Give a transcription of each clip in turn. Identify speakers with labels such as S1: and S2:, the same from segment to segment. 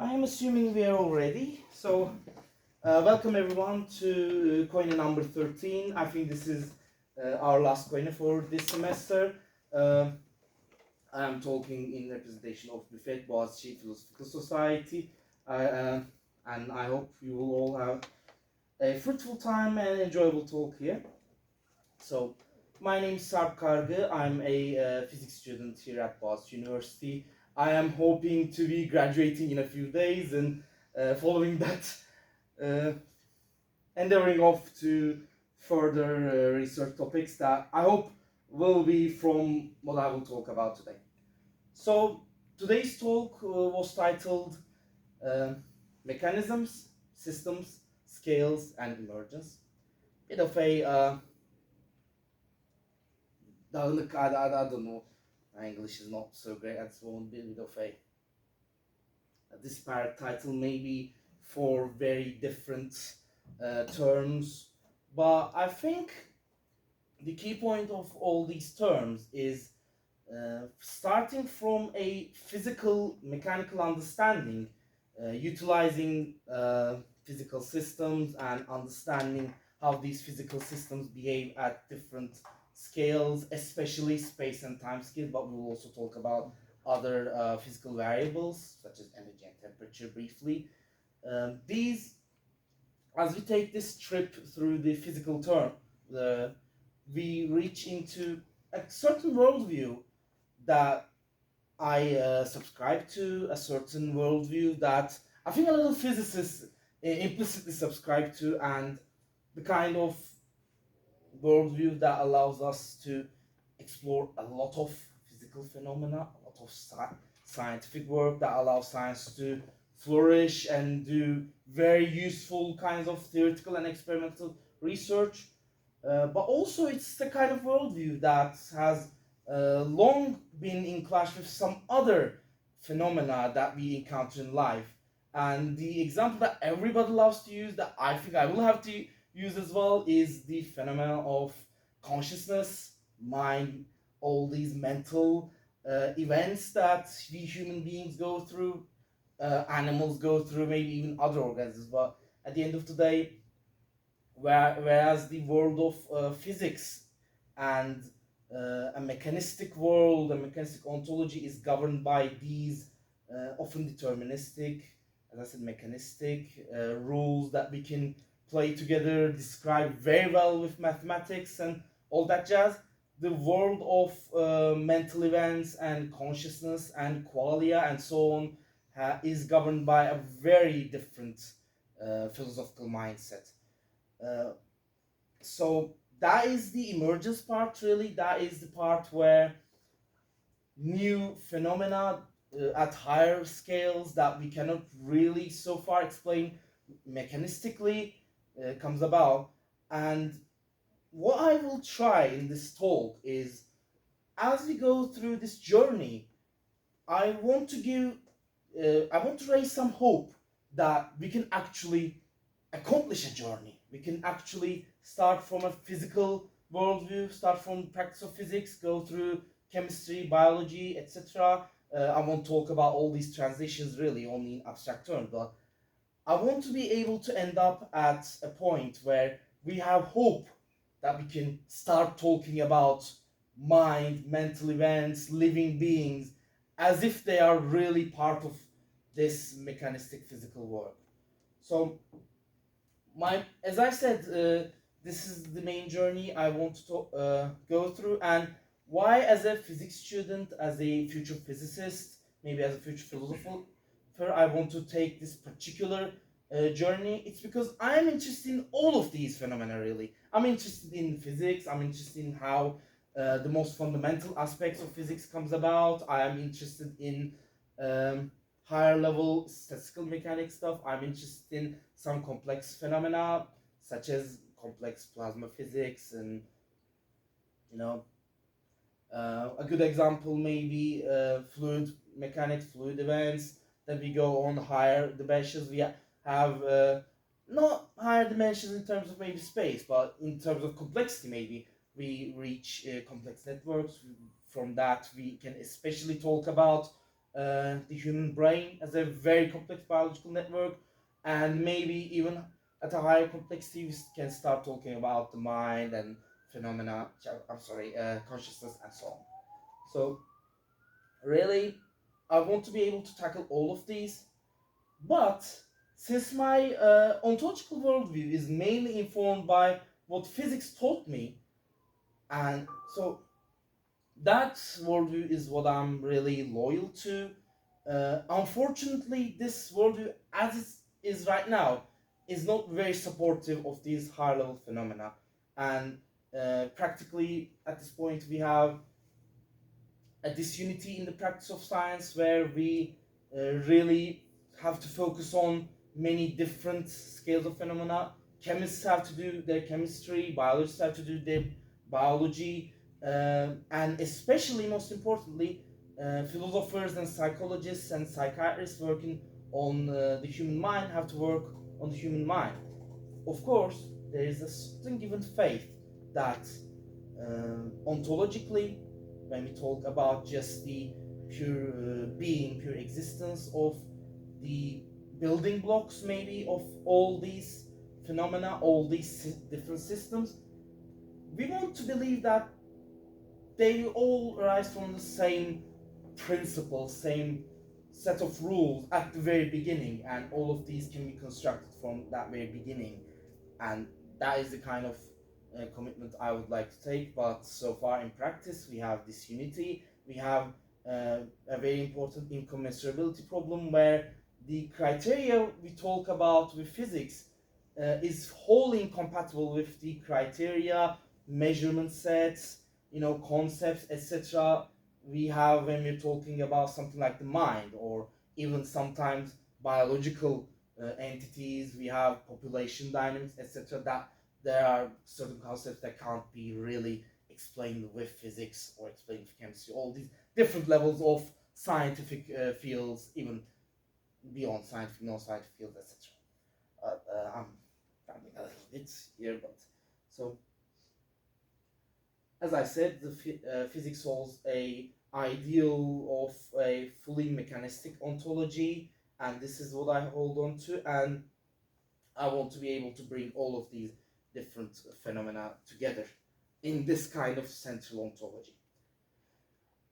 S1: I am assuming we are all ready. So, welcome everyone to Koiné number 13. I think this is our last Koiné for this semester. I am talking in representation of BÜFET, Boğaziçi Philosophical Society. And I hope you will all have a fruitful time and enjoyable talk here. So, my name is Sarp Kargı. I'm a physics student here at Boğaziçi University. I am hoping to be graduating in a few days and following that, endeavoring off to further research topics that I hope will be from what I will talk about today. So today's talk was titled Mechanisms, Systems, Scales, and Emergence. Bit of a I don't know. My English is not so great at this moment. Bit of a disparate title, maybe for very different terms. But I think the key point of all these terms is starting from a physical, mechanical understanding, utilizing physical systems and understanding how these physical systems behave at different scales, especially space and time scale, but we will also talk about other physical variables such as energy and temperature briefly. As we take this trip through the physical term, we reach into a certain worldview that I subscribe to, a certain worldview that I think a lot of physicists implicitly subscribe to, and the kind of worldview that allows us to explore a lot of physical phenomena, a lot of scientific work that allows science to flourish and do very useful kinds of theoretical and experimental research. But also it's the kind of worldview that has long been in clash with some other phenomena that we encounter in life. And the example that everybody loves to use, that I think I will have to use as well, is the phenomenon of consciousness, mind, all these mental events that we human beings go through, animals go through, maybe even other organisms. But at the end of the day, whereas the world of physics and a mechanistic world, a mechanistic ontology is governed by these often deterministic, as I said, mechanistic rules that we can play together, describe very well with mathematics and all that jazz. The world of mental events and consciousness and qualia and so on is governed by a very different philosophical mindset. So that is the emergence part, really. That is the part where new phenomena at higher scales that we cannot really so far explain mechanistically comes about. And what I will try in this talk is, as we go through this journey, I want to raise some hope that we can actually accomplish a journey. We can actually start from a physical worldview, start from practice of physics, go through chemistry, biology, etc. I won't talk about all these transitions really only in abstract terms, but I want to be able to end up at a point where we have hope that we can start talking about mind, mental events, living beings, as if they are really part of this mechanistic physical world. So, as I said, this is the main journey I want to go through, and why, as a physics student, as a future physicist, maybe as a future philosopher, I want to take this particular journey. It's because I'm interested in all of these phenomena, really. I'm interested in physics, I'm interested in how the most fundamental aspects of physics comes about. I am interested in higher level statistical mechanics stuff. I'm interested in some complex phenomena, such as complex plasma physics, and a good example maybe fluid mechanics, fluid events. Then we go on higher dimensions. We have not higher dimensions in terms of maybe space, but in terms of complexity, maybe we reach complex networks. From that, we can especially talk about the human brain as a very complex biological network, and maybe even at a higher complexity we can start talking about the mind and phenomena, consciousness and so on. So really, I want to be able to tackle all of these, but since my ontological worldview is mainly informed by what physics taught me, and so that worldview is what I'm really loyal to. Unfortunately, this worldview, as it is right now, is not very supportive of these higher level phenomena. And practically, at this point, we have a disunity in the practice of science where we really have to focus on many different scales of phenomena. Chemists have to do their chemistry, biologists have to do their biology, and especially, most importantly, philosophers and psychologists and psychiatrists working on the human mind have to work on the human mind. Of course, there is a certain given faith that ontologically, when we talk about just the pure being, pure existence of the building blocks, maybe, of all these phenomena, all these different systems, we want to believe that they all arise from the same principles, same set of rules at the very beginning, and all of these can be constructed from that very beginning. And that is the kind of commitment I would like to take. But so far in practice, we have disunity. We have a very important incommensurability problem where the criteria we talk about with physics is wholly incompatible with the criteria, measurement sets, concepts, etc. we have when we're talking about something like the mind, or even sometimes biological entities. We have population dynamics, etc. That there are certain concepts that can't be really explained with physics or explained with chemistry. All these different levels of scientific fields, even beyond scientific, non-scientific fields, etc. I'm rambling a little bit here, but so as I said, the physics holds a ideal of a fully mechanistic ontology, and this is what I hold on to, and I want to be able to bring all of these different phenomena together in this kind of central ontology.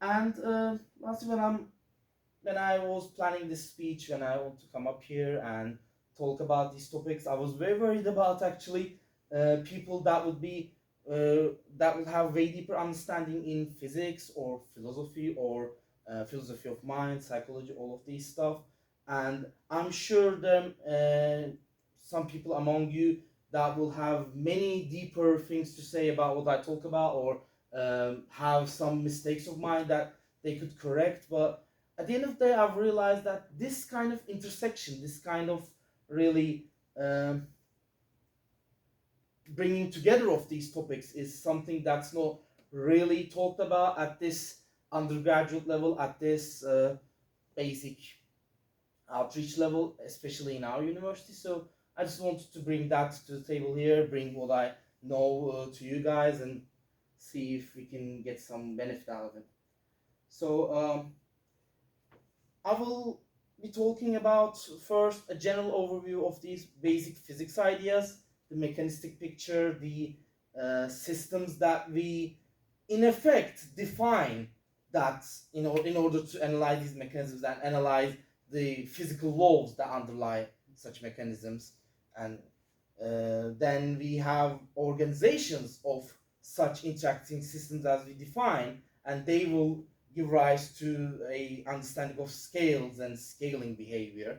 S1: And lastly, when I was planning this speech, when I want to come up here and talk about these topics, I was very worried about actually people that would be that would have way deeper understanding in physics or philosophy or philosophy of mind, psychology, all of these stuff. And I'm sure some people among you that will have many deeper things to say about what I talk about, or have some mistakes of mine that they could correct. But at the end of the day, I've realized that this kind of intersection, this kind of really bringing together of these topics is something that's not really talked about at this undergraduate level, at this basic outreach level, especially in our university. So I just wanted to bring that to the table here, bring what I know to you guys, and see if we can get some benefit out of it. So I will be talking about first a general overview of these basic physics ideas, the mechanistic picture, the systems that we in effect define, that in order to analyze these mechanisms and analyze the physical laws that underlie such mechanisms. And then we have organizations of such interacting systems as we define, and they will give rise to a understanding of scales and scaling behavior.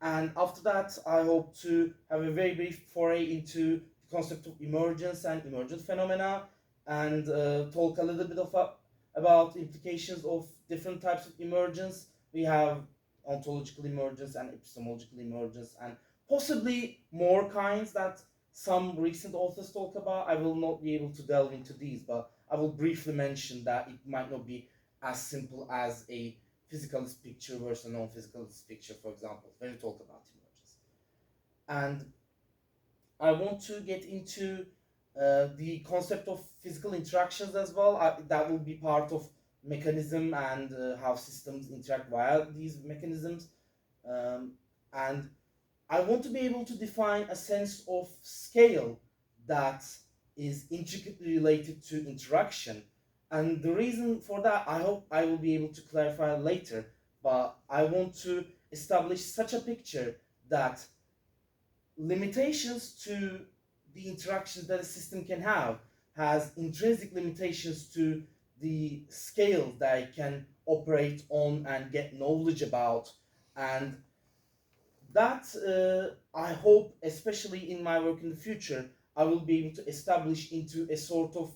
S1: And after that, I hope to have a very brief foray into the concept of emergence and emergent phenomena, and talk a little bit about implications of different types of emergence. We have ontological emergence and epistemological emergence, and possibly more kinds that some recent authors talk about. I will not be able to delve into these, but I will briefly mention that it might not be as simple as a physicalist picture versus a non-physicalist picture, for example, when we talk about emergence. And I want to get into the concept of physical interactions as well. That will be part of mechanism and how systems interact via these mechanisms. And I want to be able to define a sense of scale that is intricately related to interaction. And the reason for that, I hope I will be able to clarify later, but I want to establish such a picture that limitations to the interactions that a system can have has intrinsic limitations to the scale that it can operate on and get knowledge about. And that I hope, especially in my work in the future, I will be able to establish into a sort of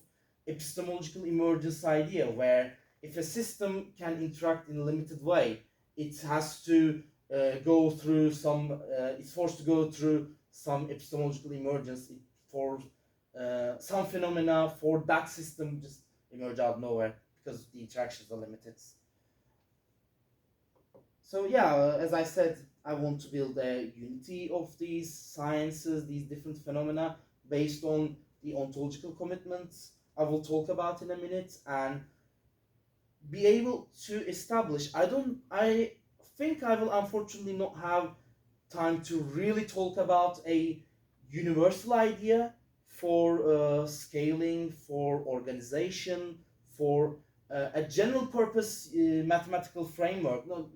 S1: epistemological emergence idea where if a system can interact in a limited way, it has to go through some, it's forced to go through some epistemological emergence for some phenomena for that system just emerge out of nowhere because the interactions are limited. So yeah, as I said, I want to build a unity of these sciences, these different phenomena based on the ontological commitments I will talk about in a minute, and be able to establish. I think I will unfortunately not have time to really talk about a universal idea for scaling, for organization, for a general purpose mathematical framework. No,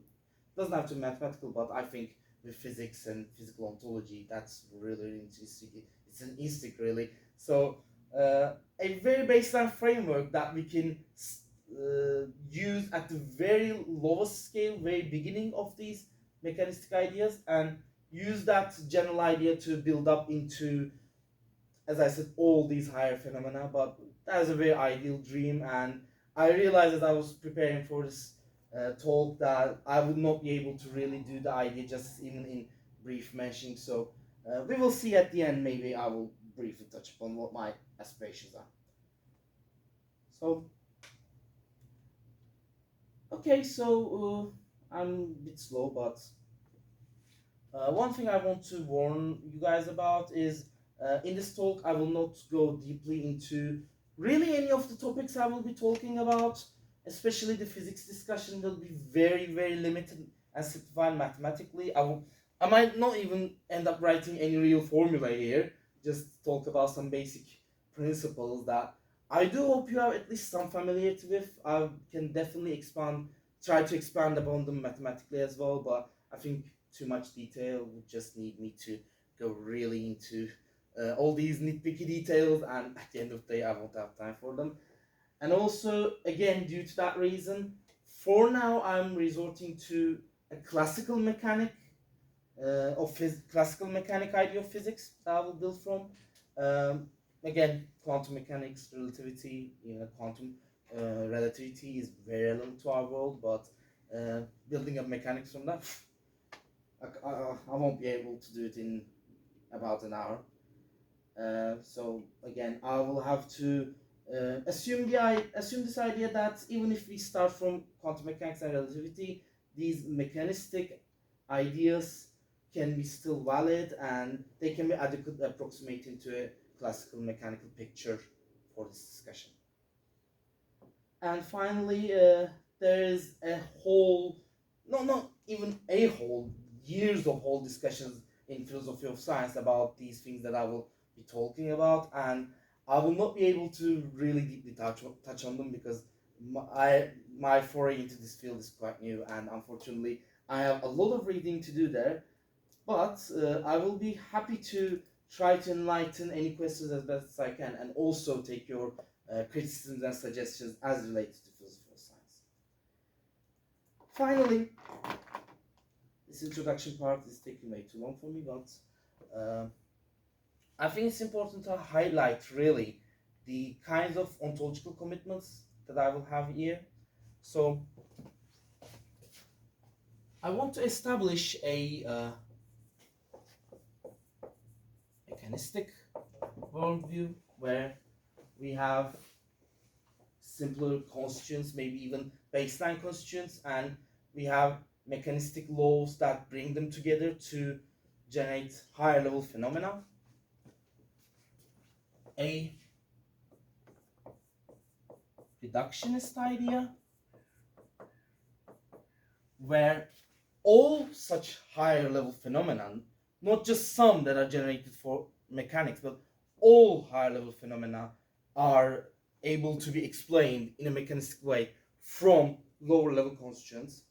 S1: doesn't have to be mathematical, but I think with physics and physical ontology, that's really interesting. It's an instinct, really. So a very baseline framework that we can use at the very lowest scale, very beginning of these mechanistic ideas, and use that general idea to build up into, as I said, all these higher phenomena. But that is a very ideal dream, and I realized as I was preparing for this talk that I would not be able to really do the idea just even in brief mentioning. So we will see at the end. Maybe I will briefly touch upon what my aspirations are. So okay, so I'm a bit slow, but one thing I want to warn you guys about is in this talk I will not go deeply into really any of the topics I will be talking about. Especially the physics discussion will be very, very limited and simplified mathematically. I might not even end up writing any real formula here, just talk about some basic principles that I do hope you have at least some familiarity with. I can definitely try to expand upon them mathematically as well, but I think too much detail would just need me to go really into all these nitpicky details, and at the end of the day I won't have time for them. And also, again, due to that reason, for now I'm resorting to a classical mechanic classical mechanic idea of physics that I will build from. Again, quantum mechanics, relativity, quantum relativity is very relevant to our world, but building up mechanics from that, I won't be able to do it in about an hour. So again, I will have to assume this idea that even if we start from quantum mechanics and relativity, these mechanistic ideas can be still valid and they can be adequately approximated to a classical mechanical picture for this discussion. And finally, there is a whole, not even a whole, years of whole discussions in philosophy of science about these things that I will be talking about, and I will not be able to really deeply touch on them because my foray into this field is quite new, and unfortunately I have a lot of reading to do there. But I will be happy to try to enlighten any questions as best as I can, and also take your criticisms and suggestions as related to philosophy of science. Finally, this introduction part is taking way too long for me, but I think it's important to highlight really the kinds of ontological commitments that I will have here. So I want to establish a mechanistic worldview where we have simpler constituents, maybe even baseline constituents, and we have mechanistic laws that bring them together to generate higher level phenomena. A reductionist idea where all such higher level phenomena, not just some that are generated for mechanics, but all higher level phenomena are able to be explained in a mechanistic way from lower level constraints.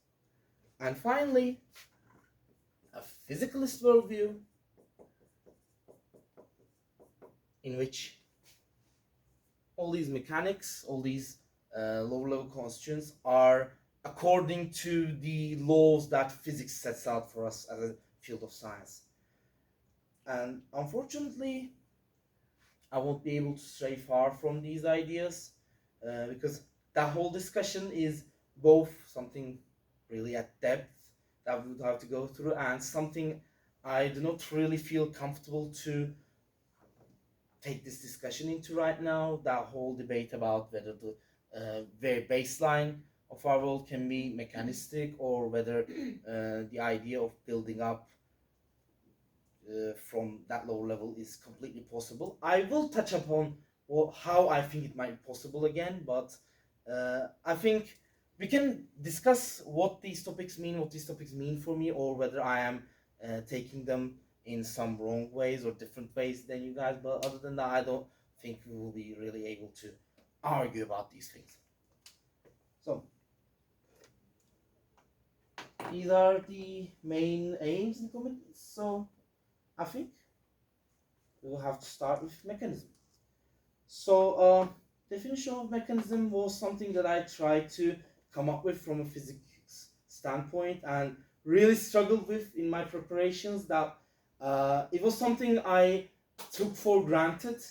S1: And finally, a physicalist worldview in which all these mechanics, all these lower level constraints are according to the laws that physics sets out for us as a field of science. And unfortunately, I won't be able to stray far from these ideas because that whole discussion is both something really at depth that we would have to go through and something I do not really feel comfortable to take this discussion into right now. That whole debate about whether the very baseline of our world can be mechanistic or whether the idea of building up from that lower level is completely possible. I will touch upon how I think it might be possible again, but I think we can discuss what these topics mean for me, or whether I am taking them in some wrong ways or different ways than you guys. But other than that, I don't think we will be really able to argue about these things. So these are the main aims and commitments. So I think we will have to start with mechanism. So definition of mechanism was something that I tried to come up with from a physics standpoint and really struggled with in my preparations. That it was something I took for granted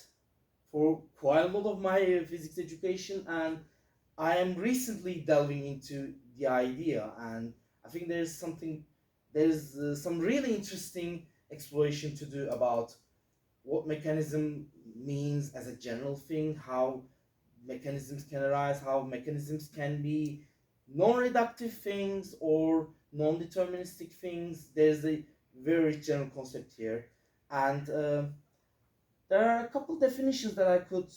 S1: for quite a lot of my physics education, and I am recently delving into the idea, and I think there's some really interesting exploration to do about what mechanism means as a general thing, how mechanisms can arise, how mechanisms can be non-reductive things or non-deterministic things. There's a very general concept here, and there are a couple definitions that I could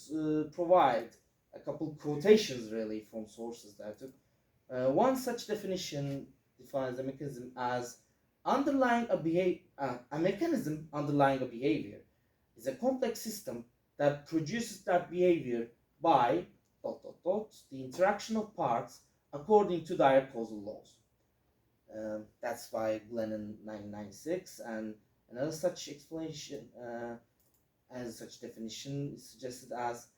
S1: provide, a couple quotations really from sources that I took. One such definition defines a mechanism as a mechanism underlying a behavior is a complex system that produces that behavior by ... the interaction of parts according to direct causal laws. That's by Glennon 1996, and another such explanation and such definition is suggested as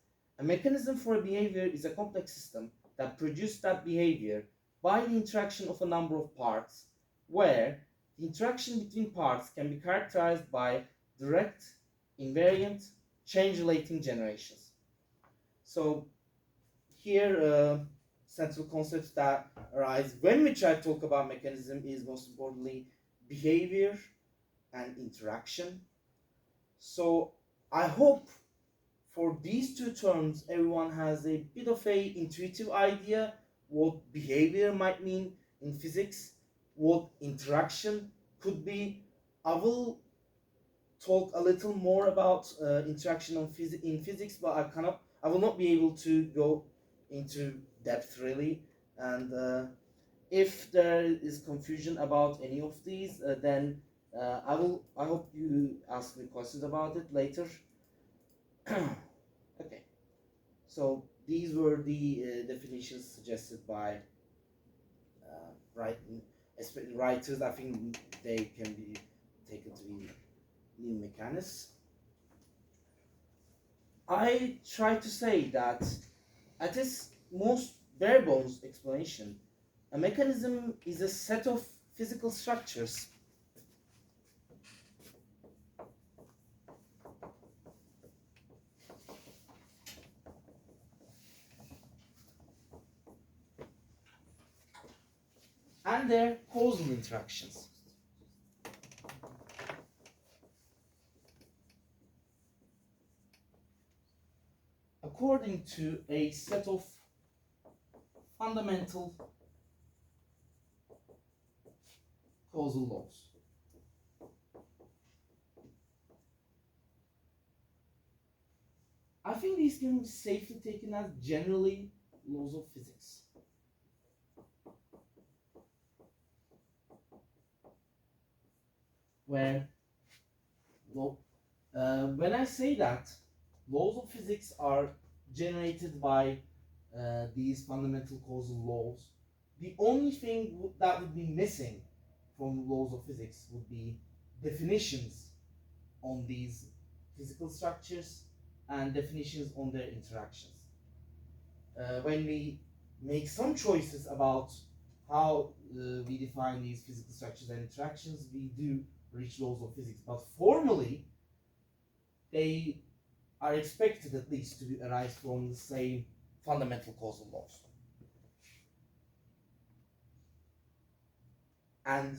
S1: a mechanism for a behavior is a complex system that produces that behavior by the interaction of a number of parts, where the interaction between parts can be characterized by direct, invariant, change-relating generations. So here, central concepts that arise when we try to talk about mechanism is most importantly behavior and interaction. So I hope for these two terms everyone has a bit of a intuitive idea what behavior might mean in physics, what interaction could be. I will talk a little more about interaction in physics, but I will not be able to go into depth really. And if there is confusion about any of these, then I hope you ask me questions about it later. Okay, so these were the definitions suggested by writers. I think they can be taken to be new mechanics. I try to say that at its most bare bones explanation, a mechanism is a set of physical structures and their causal interactions. According to a set of fundamental causal laws. I think these can be safely taken as generally laws of physics. where, well, when I say that laws of physics are generated by these fundamental causal laws, the only thing that would be missing from laws of physics would be definitions on these physical structures and definitions on their interactions. When we make some choices about how we define these physical structures and interactions, we do reach laws of physics. But formally, they are expected at least to arise from the same fundamental causal laws. And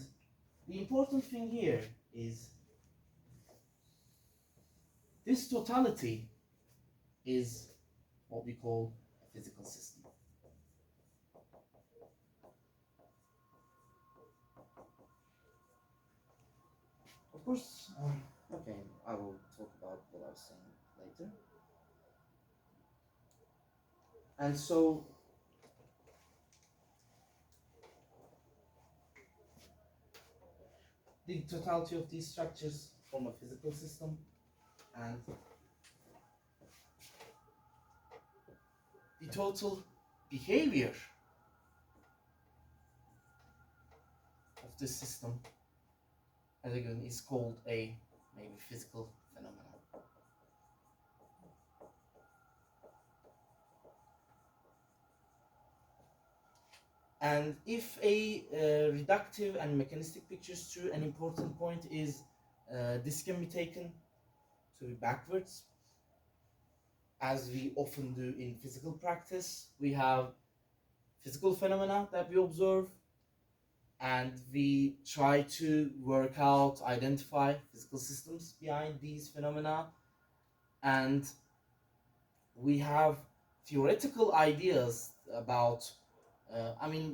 S1: the important thing here is this totality is what we call a physical system. Of course, okay, I will talk about what I was saying later. And so, the totality of these structures form a physical system, and the total behavior of this system, as again, is called a maybe physical phenomenon. And if a reductive and mechanistic picture is true, an important point is this can be taken to be backwards, as we often do in physical practice. We have physical phenomena that we observe, and we try to work out, identify physical systems behind these phenomena, and we have theoretical ideas about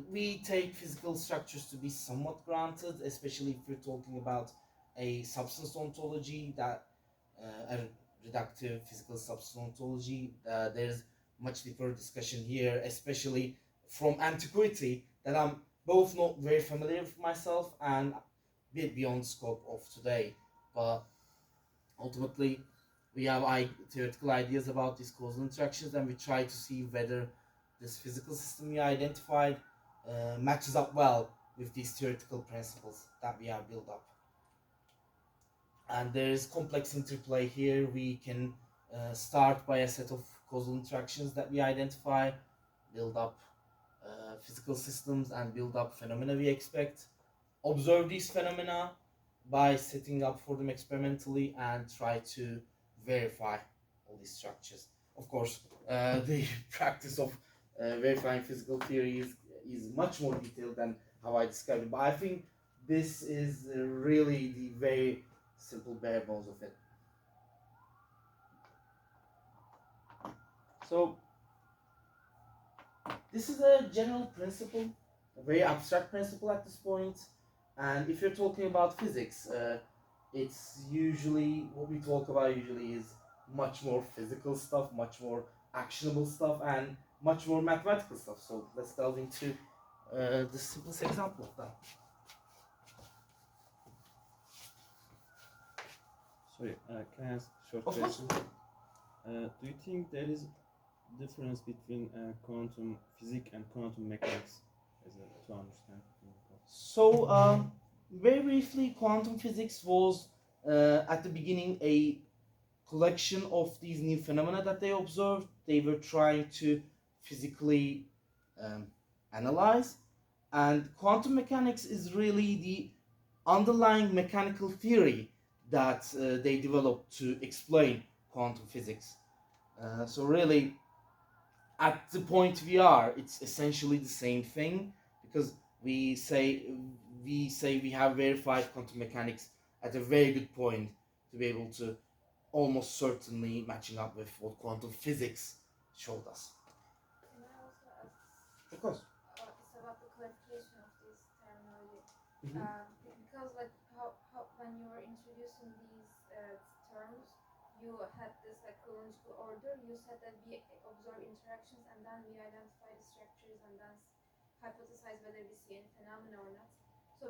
S1: we take physical structures to be somewhat granted, especially if we're talking about a substance ontology, that a reductive physical substance ontology. There's much deeper discussion here, especially from antiquity, that I'm both not very familiar with myself and a bit beyond scope of today. But ultimately, we have theoretical ideas about these causal interactions, and we try to see whether this physical system we identified matches up well with these theoretical principles that we have built up. And there is complex interplay here. We can start by a set of causal interactions that we identify, build up physical systems, and build up phenomena we expect, observe these phenomena by setting up for them experimentally, and try to verify all these structures. Of course, the practice of verifying physical theory is much more detailed than how I described it, but I think this is really the very simple bare bones of it. So this is a general principle, a very abstract principle at this point, and if you're talking about physics, it's usually, what we talk about usually is much more physical stuff, much more actionable stuff, and much more mathematical stuff. So let's delve into the simplest example of that.
S2: Sorry, can I ask a short
S1: Of course.
S2: question? Do you think there is difference between quantum physics and quantum mechanics to understand?
S1: So, very briefly, quantum physics was at the beginning a collection of these new phenomena that they observed. They were trying to physically analyze, and quantum mechanics is really the underlying mechanical theory that they developed to explain quantum physics. So really, at the point we are, it's essentially the same thing, because we say we have verified quantum mechanics at a very good point to be able to almost certainly matching up with what quantum physics showed us.
S3: Can I also ask?
S1: Of course.
S3: It's about the clarification of this terminology.
S1: Mm-hmm.
S3: Because like how when you were introducing these terms, you had this like chronological order. You said that we observe interactions and then we identify the structures and then hypothesize whether we see any phenomena or not. So,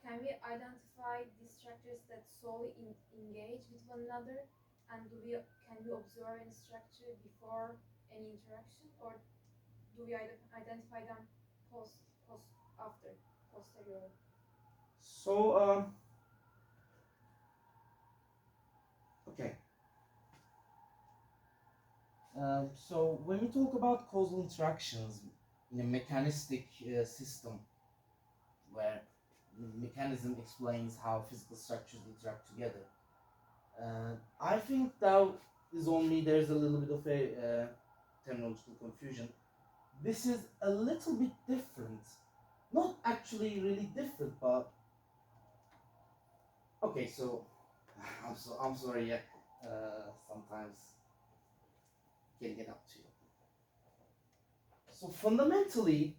S3: can we identify these structures that solely engage with one another, and can we observe any structure before any interaction, or do we identify them posterior?
S1: So, okay. So when we talk about causal interactions in a mechanistic system, where the mechanism explains how physical structures interact together, I think there's a little bit of a terminological confusion. This is a little bit different, not actually really different, but okay. So I'm sorry. Yeah, sometimes getting it up to you. So fundamentally,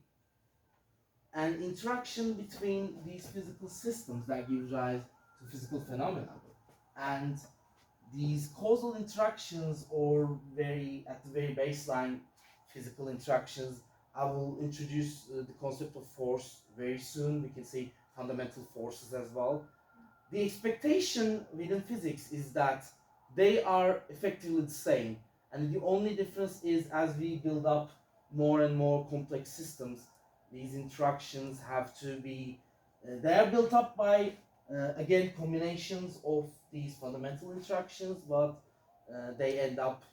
S1: an interaction between these physical systems that gives rise to physical phenomena, and these causal interactions, or at the very baseline physical interactions. I will introduce the concept of force very soon. We can say fundamental forces as well. The expectation within physics is that they are effectively the same, and the only difference is, as we build up more and more complex systems, these interactions have to be they are built up by again combinations of these fundamental interactions, but they end up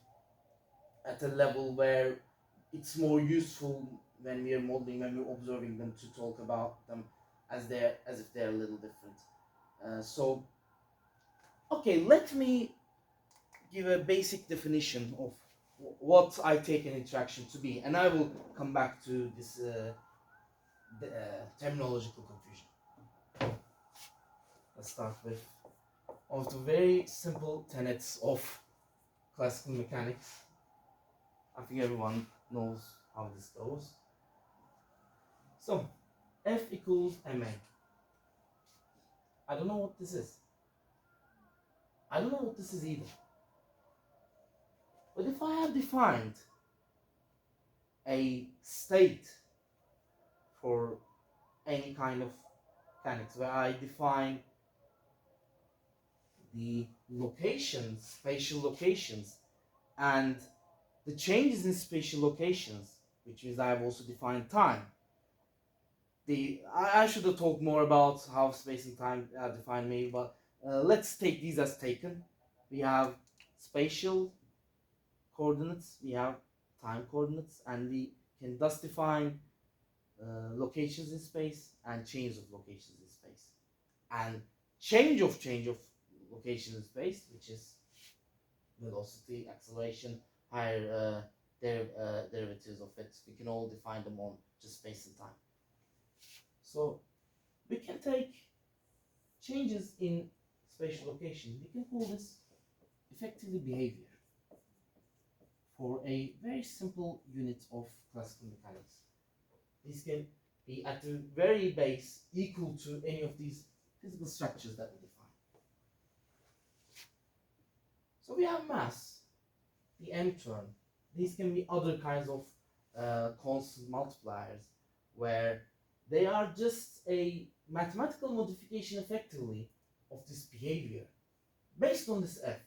S1: at a level where it's more useful when we are modeling, when we're observing them, to talk about them as if they're a little different. So okay, let me give a basic definition of what I take an interaction to be, and I will come back to this terminological confusion. Let's start with one of the very simple tenets of classical mechanics. I think everyone knows how this goes. So, F equals ma. I don't know what this is. I don't know what this is either. But if I have defined a state for any kind of mechanics, where I define the locations, spatial locations, and the changes in spatial locations, which means I have also defined time. I should have talked more about how space and time are defined maybe, but let's take these as taken. We have spatial coordinates, we have time coordinates, and we can thus define locations in space and change of locations in space. And change of location in space, which is velocity, acceleration, higher derivatives of it. We can all define them on just space and time. So we can take changes in spatial location. We can call this effectively behavior for a very simple unit of classical mechanics. These can be at the very base equal to any of these physical structures that we define. So we have mass, the m term. These can be other kinds of constant multipliers, where they are just a mathematical modification effectively of this behavior based on this f.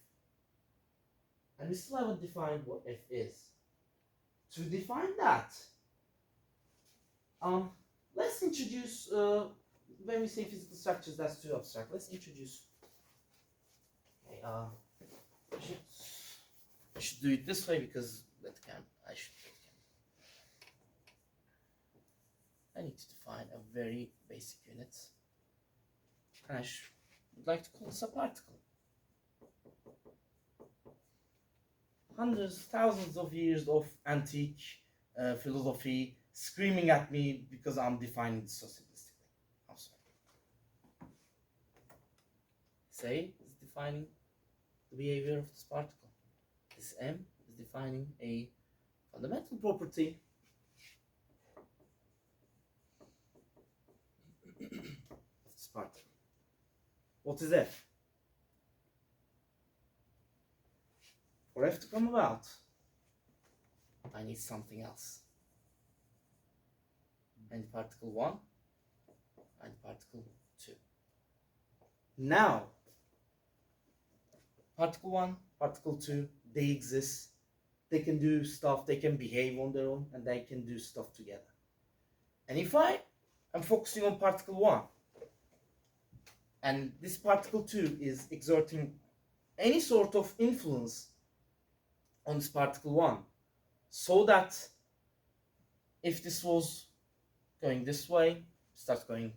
S1: And we still haven't defined what f is. To define that, let's introduce, when we say physical structures, that's too abstract. Let's introduce, okay, I should do it this way because I need to define a very basic unit. And I would like to call this a particle. Hundreds, thousands of years of antique philosophy screaming at me because I'm defining this so simplistically. I'm sorry. Say is defining the behavior of this particle. This m is defining a fundamental property of this particle. What is f? For f to come about, I need something else. And particle 1 and particle 2. Now, particle 1, particle 2, they exist. They can do stuff, they can behave on their own, and they can do stuff together. And if I am focusing on particle 1, and this particle 2 is exerting any sort of influence on this particle 1, so that if this was going this way, it starts going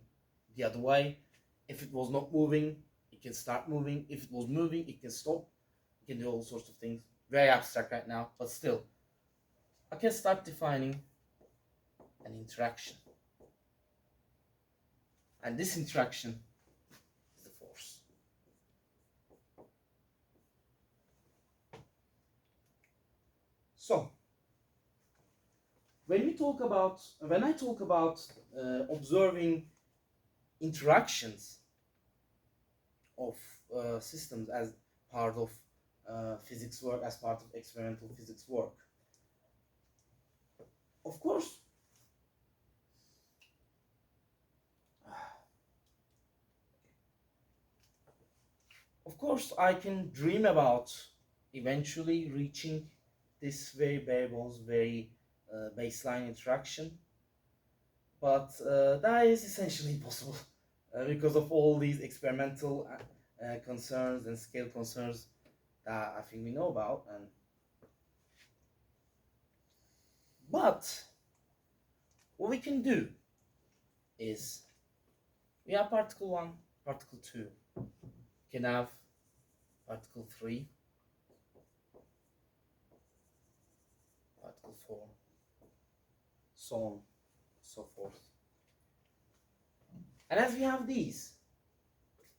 S1: the other way. If it was not moving, it can start moving. If it was moving, it can stop. It can do all sorts of things. Very abstract right now, but still, I can start defining an interaction. And this interaction is the force. So, when I talk about observing interactions of systems as part of physics work, as part of experimental physics work, of course I can dream about eventually reaching this very bare bones, very baseline interaction, but that is essentially impossible because of all these experimental concerns and scale concerns that I think we know about. But what we can do is, we have particle 1, particle 2, we can have particle 3, particle 4, so on, so forth. And as we have these,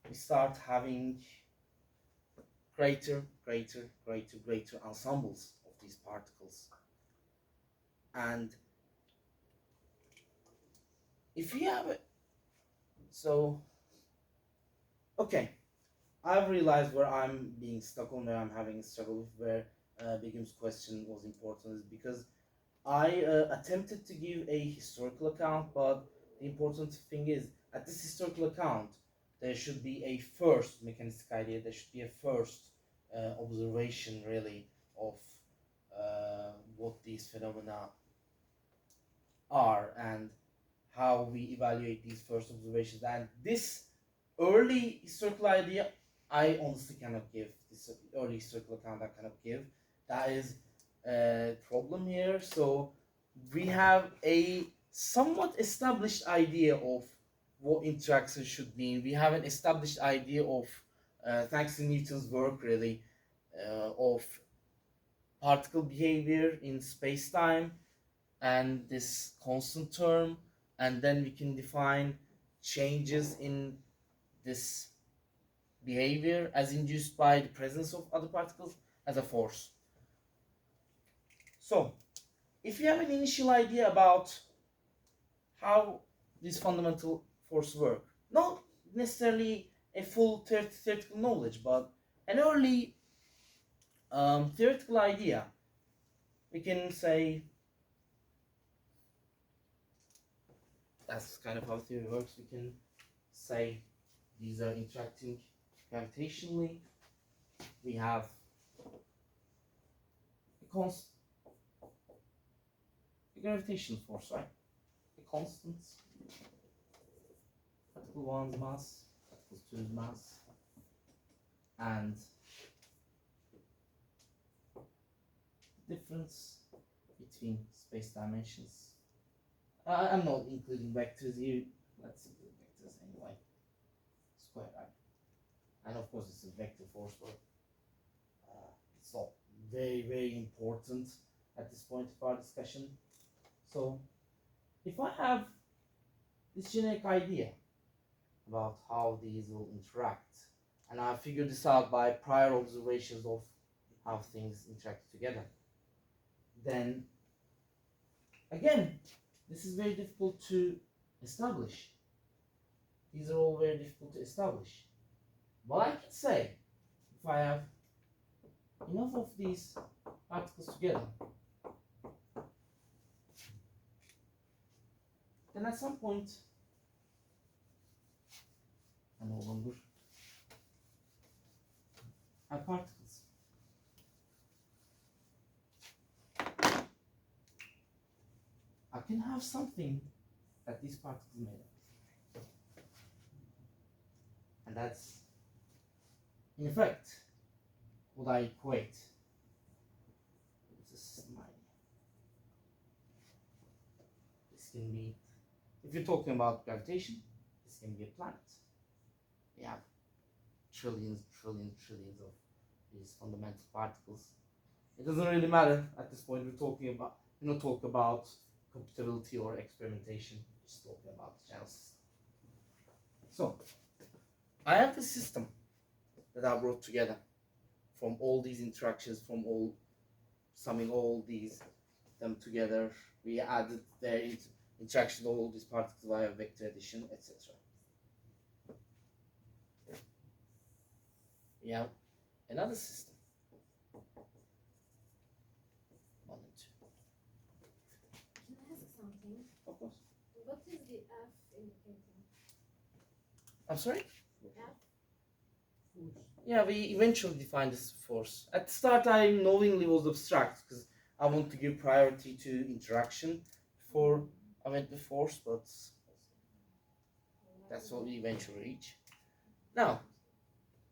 S1: we start having greater ensembles of these particles. And if we have it, so, okay, I've realized where I'm being stuck on, where I'm having a struggle with, where Begum's question was important, is because I attempted to give a historical account, but the important thing is, at this historical account, there should be a first mechanistic idea, there should be a first observation, really, of what these phenomena are and how we evaluate these first observations. And this early historical idea, I honestly cannot give. This early historical account I cannot give. That is a problem here. So we have a somewhat established idea of what interaction should mean. We have an established idea of, thanks to Newton's work, really, of particle behavior in space-time and this constant term, and then we can define changes in this behavior as induced by the presence of other particles as a force. So, if you have an initial idea about how these fundamental forces work, not necessarily a full theoretical knowledge, but an early theoretical idea, we can say, that's kind of how theory works, we can say these are interacting gravitationally. We have a gravitational force, right? A constant. Particle 1's mass, particle 2's mass, and the difference between space dimensions. I'm not including vectors here. Let's include vectors anyway. Square, right? And of course, it's a vector force, but it's not very important at this point of our discussion. So, if I have this generic idea about how these will interact, and I figured this out by prior observations of how things interact together, then again, this is very difficult to establish. These are all very difficult to establish. But I can say, if I have enough of these particles together, then at some point, I no longer particles. I can have something that these particles made of. And that's, in effect, what I equate with the system idea. This can be, if you're talking about gravitation, this can be a planet. We have trillions of these fundamental particles. It doesn't really matter at this point. We're talking about, we're not talking about computability or experimentation. We're just talking about the general system. So, I have a system that I brought together from all these interactions, from all summing all these them together. We added their interaction of all these particles via vector addition, etc. We have another system. 1 and 2.
S3: Can I ask something?
S1: Of course.
S3: What is the F indicating?
S1: I'm sorry?
S3: F?
S1: Yeah, we eventually defined this force. At the start, I knowingly was abstract because I want to give priority to interaction before I went to force, but that's what we eventually reach. Now,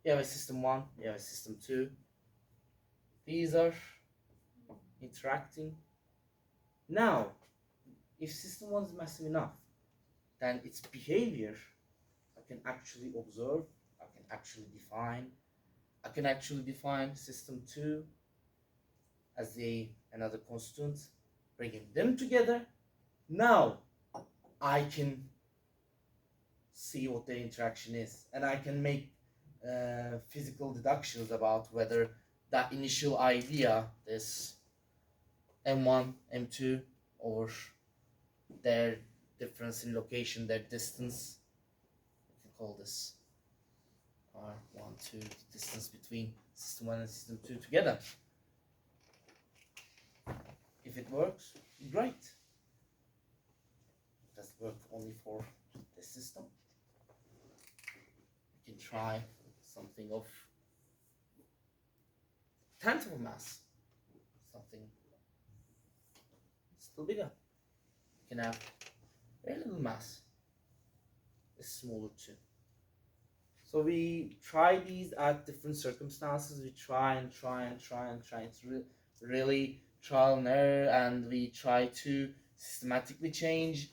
S1: we have a system 1, we have a system 2. These are interacting. Now, if system 1 is massive enough, then its behavior I can actually observe, I can actually define. I can actually define system 2 as another constant, bringing them together. Now I can see what their interaction is, and I can make physical deductions about whether that initial idea, this M1, M2, or their difference in location, their distance, we can call this R1, 2, the distance between system 1 and system 2 together. If it works, great. It does work only for this system. We can try something of 10th of a mass, something still bigger. We can have very little mass, a smaller too. So we try these at different circumstances. We try and try. It's really trial and error, and we try to systematically change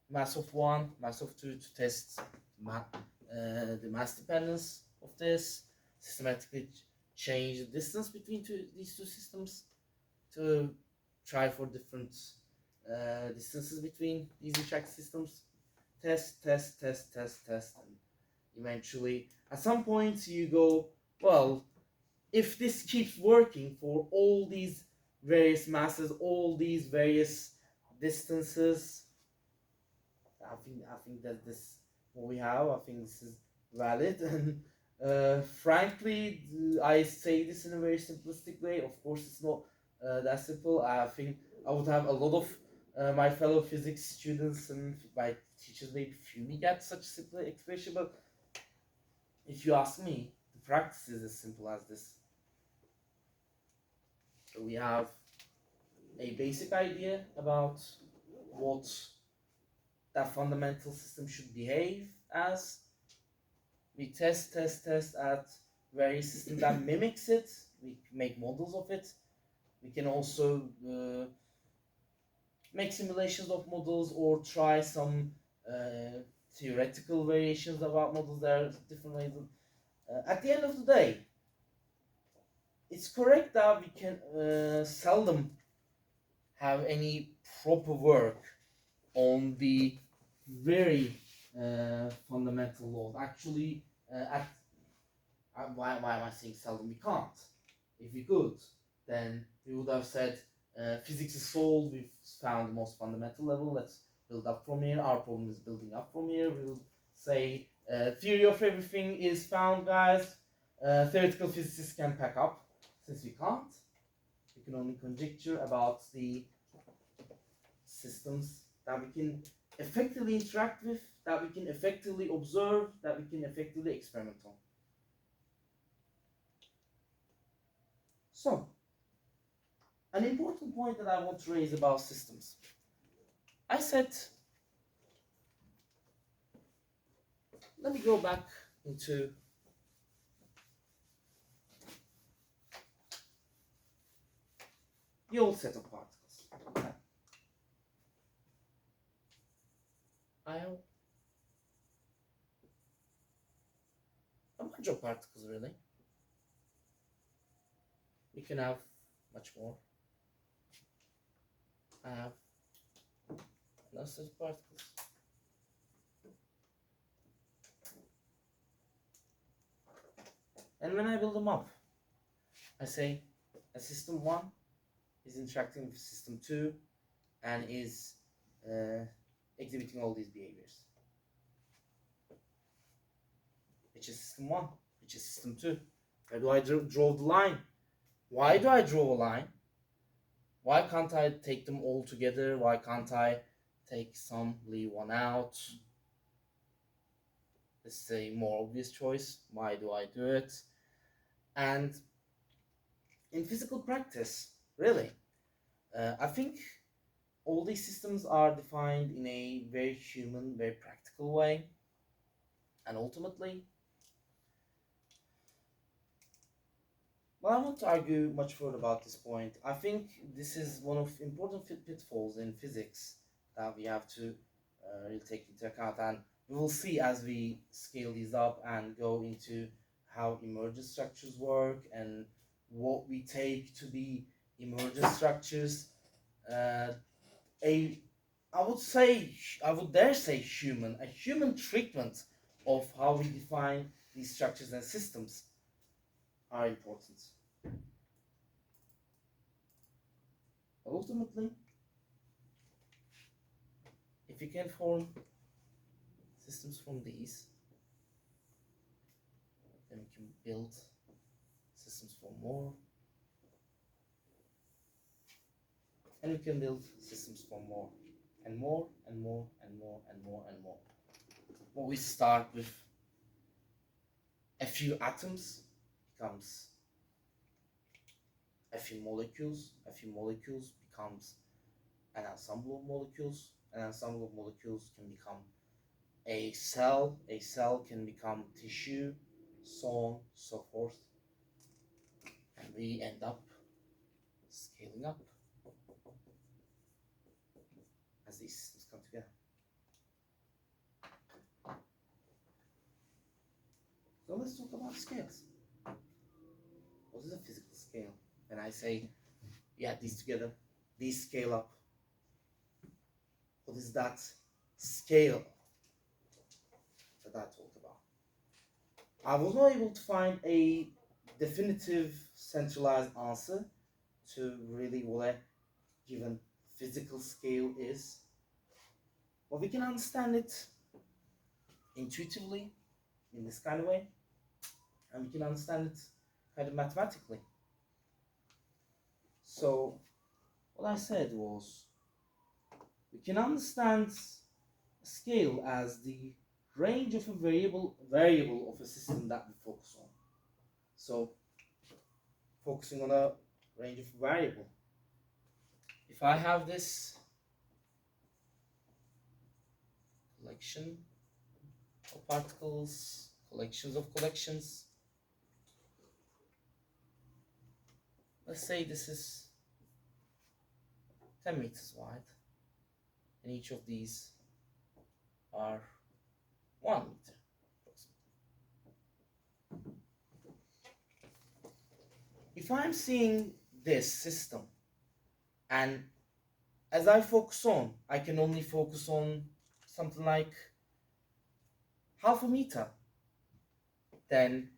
S1: mass of 1, mass of 2 to test the mass dependence of this, systematically change the distance between these two systems to try for different distances between these interact systems. Test, and eventually at some point you go, well, if this keeps working for all these various masses, all these various distances, I think that this what we have, I think this is valid. And frankly, I say this in a very simplistic way. Of course, it's not that simple. I think I would have a lot of my fellow physics students and my teachers maybe fuming at such simple expression, but if you ask me, the practice is as simple as this. So we have a basic idea about what that fundamental system should behave as. We test at various systems that mimics it. We make models of it. We can also make simulations of models or try some theoretical variations about models. There are different ways. At the end of the day, it's correct that we can seldom have any proper work on the very fundamental laws. Actually, why am I saying seldom? We can't. If we could, then we would have said physics is solved. We've found the most fundamental level. Let's build up from here. Our problem is building up from here. We will say theory of everything is found, guys. Theoretical physicists can pack up. Since we can't, we can only conjecture about the systems that we can effectively interact with, that we can effectively observe, that we can effectively experiment on. So, an important point that I want to raise about systems. I said, let me go back into the old set of particles. I have a bunch of particles, really. You can have much more. I have another set of particles. And when I build them up, I say a system 1 is interacting with system 2 and is exhibiting all these behaviors. Which is system 1, which is system 2. Where do I draw the line? Why do I draw a line? Why can't I take them all together? Why can't I take some, leave one out? This is a more obvious choice. Why do I do it? And in physical practice, really, I think all these systems are defined in a very human, very practical way. And ultimately, well, I won't argue much further about this point. I think this is one of important pitfalls in physics that we have to really take into account, and we will see as we scale these up and go into how emergent structures work and what we take to be emergent structures. I would dare say a human treatment of how we define these structures and systems are important. Ultimately, if you can form systems from these, then we can build systems for more, and we can build systems for more, and more, and more, and more, and more, and more. When we start with a few atoms, becomes a few molecules becomes an ensemble of molecules, an ensemble of molecules can become a cell can become tissue, so on, so forth, and we end up scaling up as these systems come together. So let's talk about scales. What is a physical scale? When I say, yeah, these together, these scale up, what is that scale that I talk about? I was not able to find a definitive centralized answer to really what a given physical scale is. But we can understand it intuitively in this kind of way, and we can understand it kind of mathematically. So what I said was, we can understand a scale as the range of a variable of a system that we focus on. So focusing on a range of variable. If I have this collection of particles, collections of collections, let's say this is 10 meters wide, and each of these are 1 meter. If I'm seeing this system, and as I focus on, I can only focus on something like half a meter, then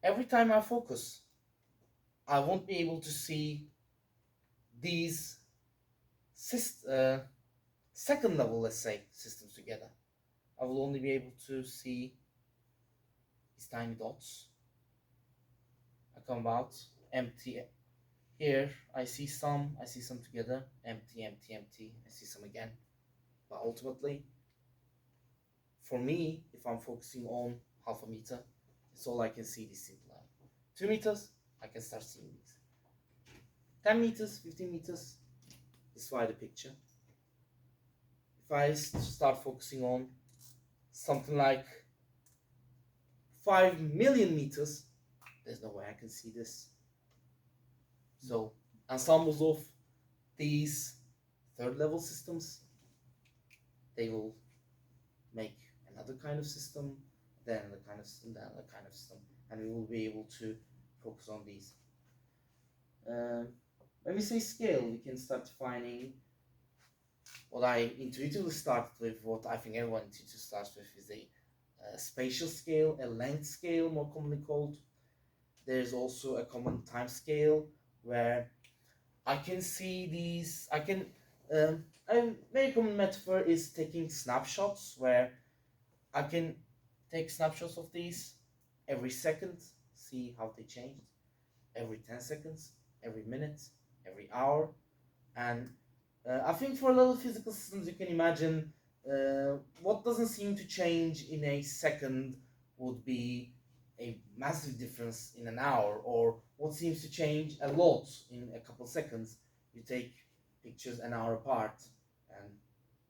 S1: every time I focus, I won't be able to see these second level, let's say, systems together. I will only be able to see these tiny dots. I come about empty. Here I see some together, empty, empty, empty. I see some again. But ultimately, for me, if I'm focusing on half a meter, it's all I can see this simple line. 2 meters, I can start seeing these. 10 meters, 15 meters, this is why the picture. If I start focusing on something like 5 million meters, there's no way I can see this. So ensembles of these third level systems, they will make another kind of system, then another kind of system, then another kind of system, and we will be able to focus on these. When we say scale, we can start defining what I intuitively started with, what I think everyone intuitively starts with, is a spatial scale, a length scale, more commonly called. There's also a common time scale where I can see these. A very common metaphor is taking snapshots, where I can take snapshots of these every second, see how they changed, every 10 seconds, every minute, every hour. And I think for a lot of physical systems, you can imagine what doesn't seem to change in a second would be a massive difference in an hour, or what seems to change a lot in a couple seconds. You take pictures an hour apart and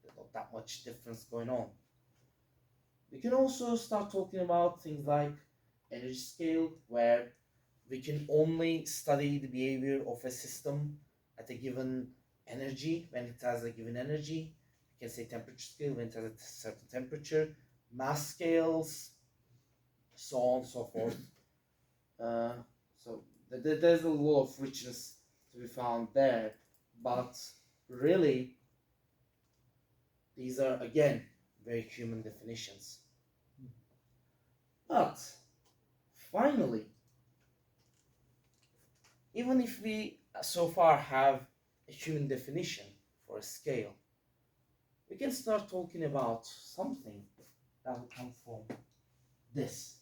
S1: there's not that much difference going on. We can also start talking about things like energy scale, where we can only study the behavior of a system at a given energy, when it has a given energy. We can say temperature scale when it has a certain temperature, mass scales, so on and so forth. So there's a lot of richness to be found there, but really these are again very human definitions. But finally, even if we so far have a human definition for a scale, we can start talking about something that will come from this,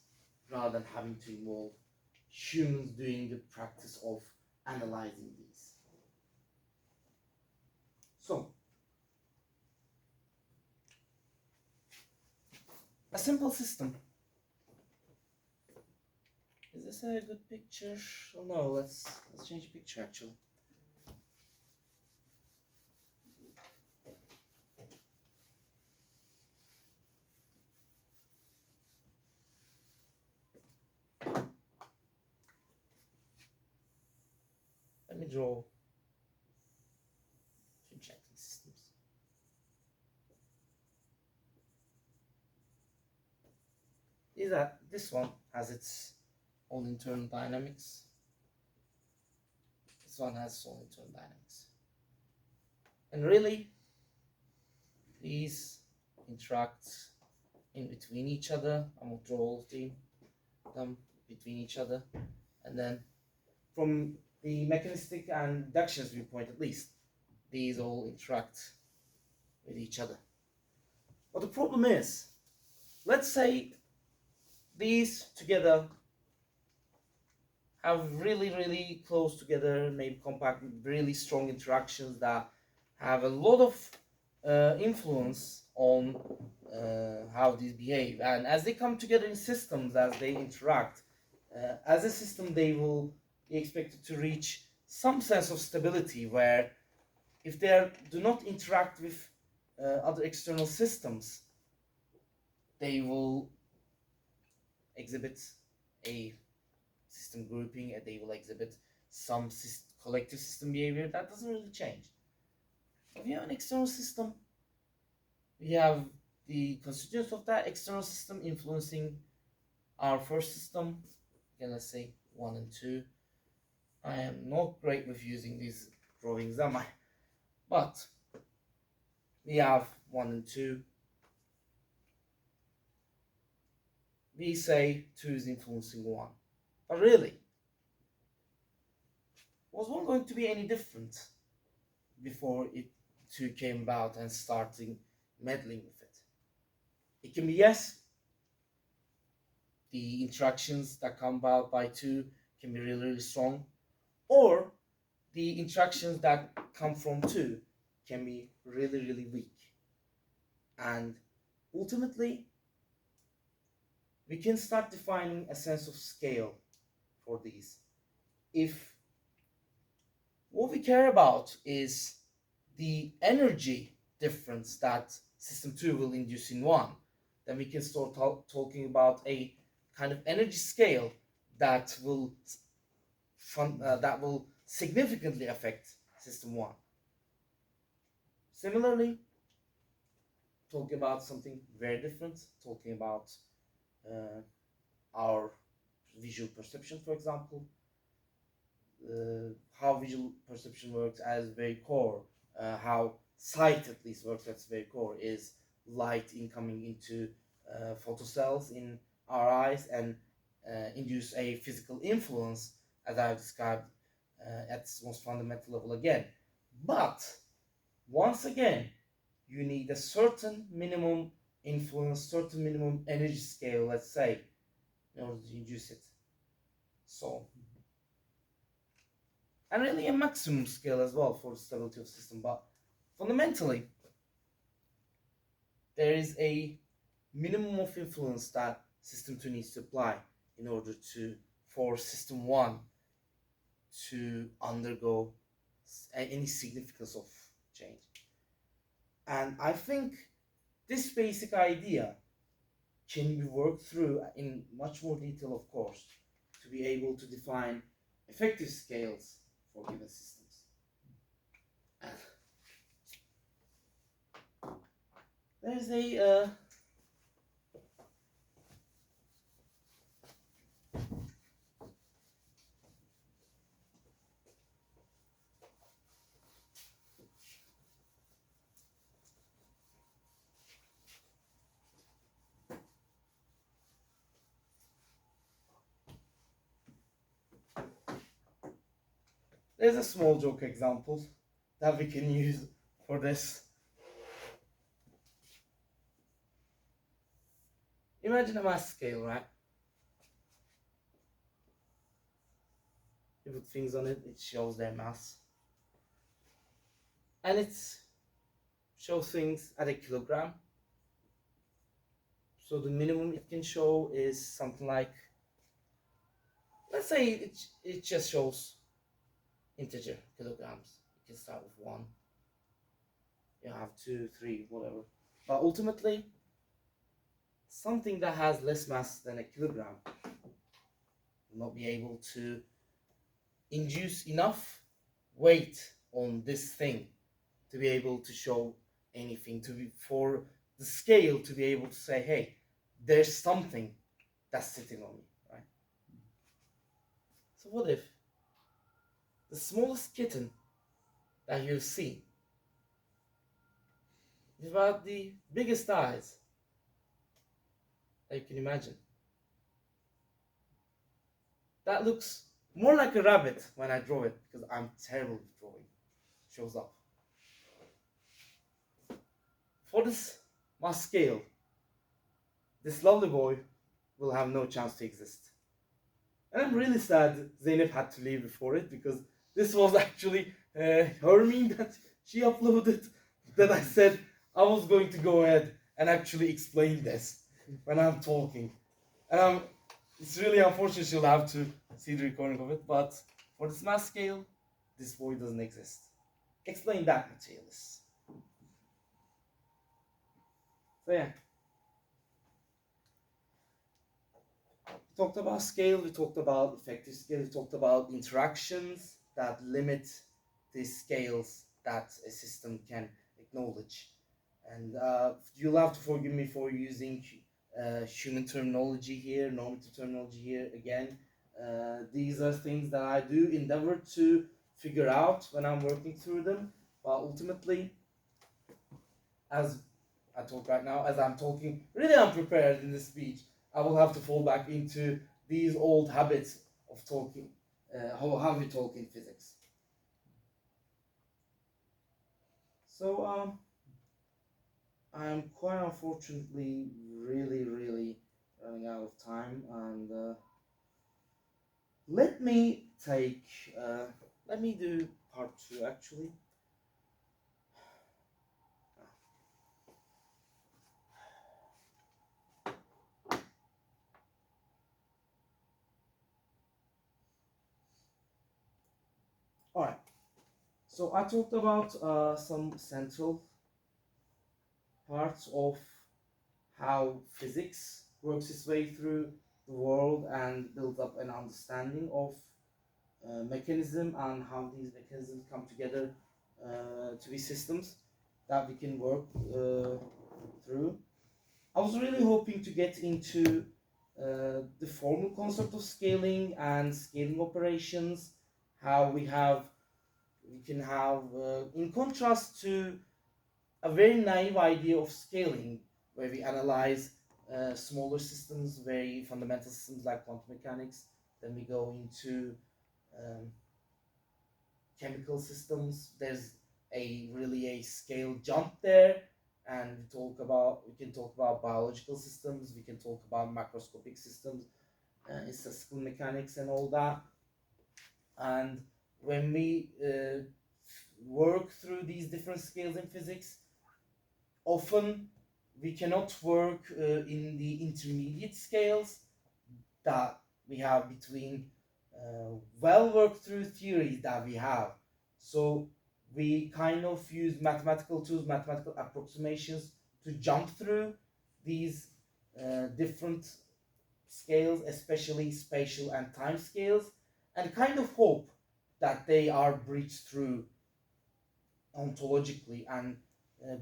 S1: rather than having to involve humans doing the practice of analyzing these. So, a simple system. Is this a good picture? Oh no, let's change the picture actually. Let me draw projecting systems. This one has its own internal dynamics. This one has its own internal dynamics. And really, these interact in between each other. I'm going to draw all of them between each other. And then from the mechanistic and reductionist viewpoint at least, these all interact with each other. But the problem is, let's say these together have really close together, maybe compact, really strong interactions that have a lot of influence on how these behave. And as they come together in systems, as they interact, as a system, they will be expected to reach some sense of stability, where if they do not interact with other external systems, they will exhibit a system grouping, and they will exhibit some collective system behavior that doesn't really change. If you have an external system, we have the constituents of that external system influencing our first system. Again, let's say 1 and 2. I am not great with using these drawings, am I? But we have 1 and 2. We say 2 is influencing 1. But really, was 1 going to be any different before 2 came about and starting meddling with it? It can be yes. The interactions that come about by 2 can be really strong, or the interactions that come from 2 can be really weak. And ultimately, we can start defining a sense of scale for these. if what we care about is the energy difference that system 2 will induce in 1, then we can start talking about a kind of energy scale that will significantly affect system 1. Similarly, talking about something very different, talking about our visual perception, for example, how visual perception works as very core, how sight at least works at its very core, is light incoming into photocells in our eyes and induce a physical influence, as I've described at its most fundamental level again. But once again, you need a certain minimum influence, certain minimum energy scale, let's say, in order to induce it. So, and really a maximum scale as well for the stability of the system. But fundamentally, there is a minimum of influence that system 2 needs to apply in order for system 1 to undergo any significance of change. And I think this basic idea can be worked through in much more detail, of course, to be able to define effective scales for given systems. There's a small joke example that we can use for this. Imagine a mass scale, right? You put things on it, it shows their mass. And it shows things at a kilogram. So the minimum it can show is something like, let's say it just shows integer kilograms. You can start with 1. You have 2, 3, whatever. But ultimately, something that has less mass than a kilogram will not be able to induce enough weight on this thing to be able to show anything, for the scale to be able to say, hey, there's something that's sitting on me, right? So what if the smallest kitten that you've seen is about the biggest eyes that you can imagine? That looks more like a rabbit when I draw it, because I'm terrible at drawing. It shows up. For this mass scale, this lovely boy will have no chance to exist. And I'm really sad Zeynep had to leave before it, because this was actually her meme that she uploaded, that I said I was going to go ahead and actually explain this when I'm talking. And it's really unfortunate she'll have to see the recording of it, but for this mass scale, this boy doesn't exist. Explain that, materialist. So yeah. We talked about scale, we talked about effective scale, we talked about interactions that limit the scales that a system can acknowledge. And you'll have to forgive me for using human terminology here, normative terminology here again. These are things that I do endeavor to figure out when I'm working through them, but ultimately, as I talk right now, as I'm talking really unprepared in this speech, I will have to fall back into these old habits of talking, how we talk in physics. So I'm quite unfortunately really running out of time, and let me do part 2 actually. So I talked about some central parts of how physics works its way through the world and builds up an understanding of mechanism and how these mechanisms come together to be systems that we can work through. I was really hoping to get into the formal concept of scaling and scaling operations, how we can have, in contrast to a very naive idea of scaling, where we analyze smaller systems, very fundamental systems like quantum mechanics, then we go into um, chemical systems. There's really a scale jump there, and we can talk about biological systems, we can talk about macroscopic systems, statistical mechanics and all that. And when we work through these different scales in physics, often we cannot work in the intermediate scales that we have between well worked through theories that we have. So we kind of use mathematical tools, mathematical approximations to jump through these different scales, especially spatial and time scales, and kind of hope that they are breached through ontologically and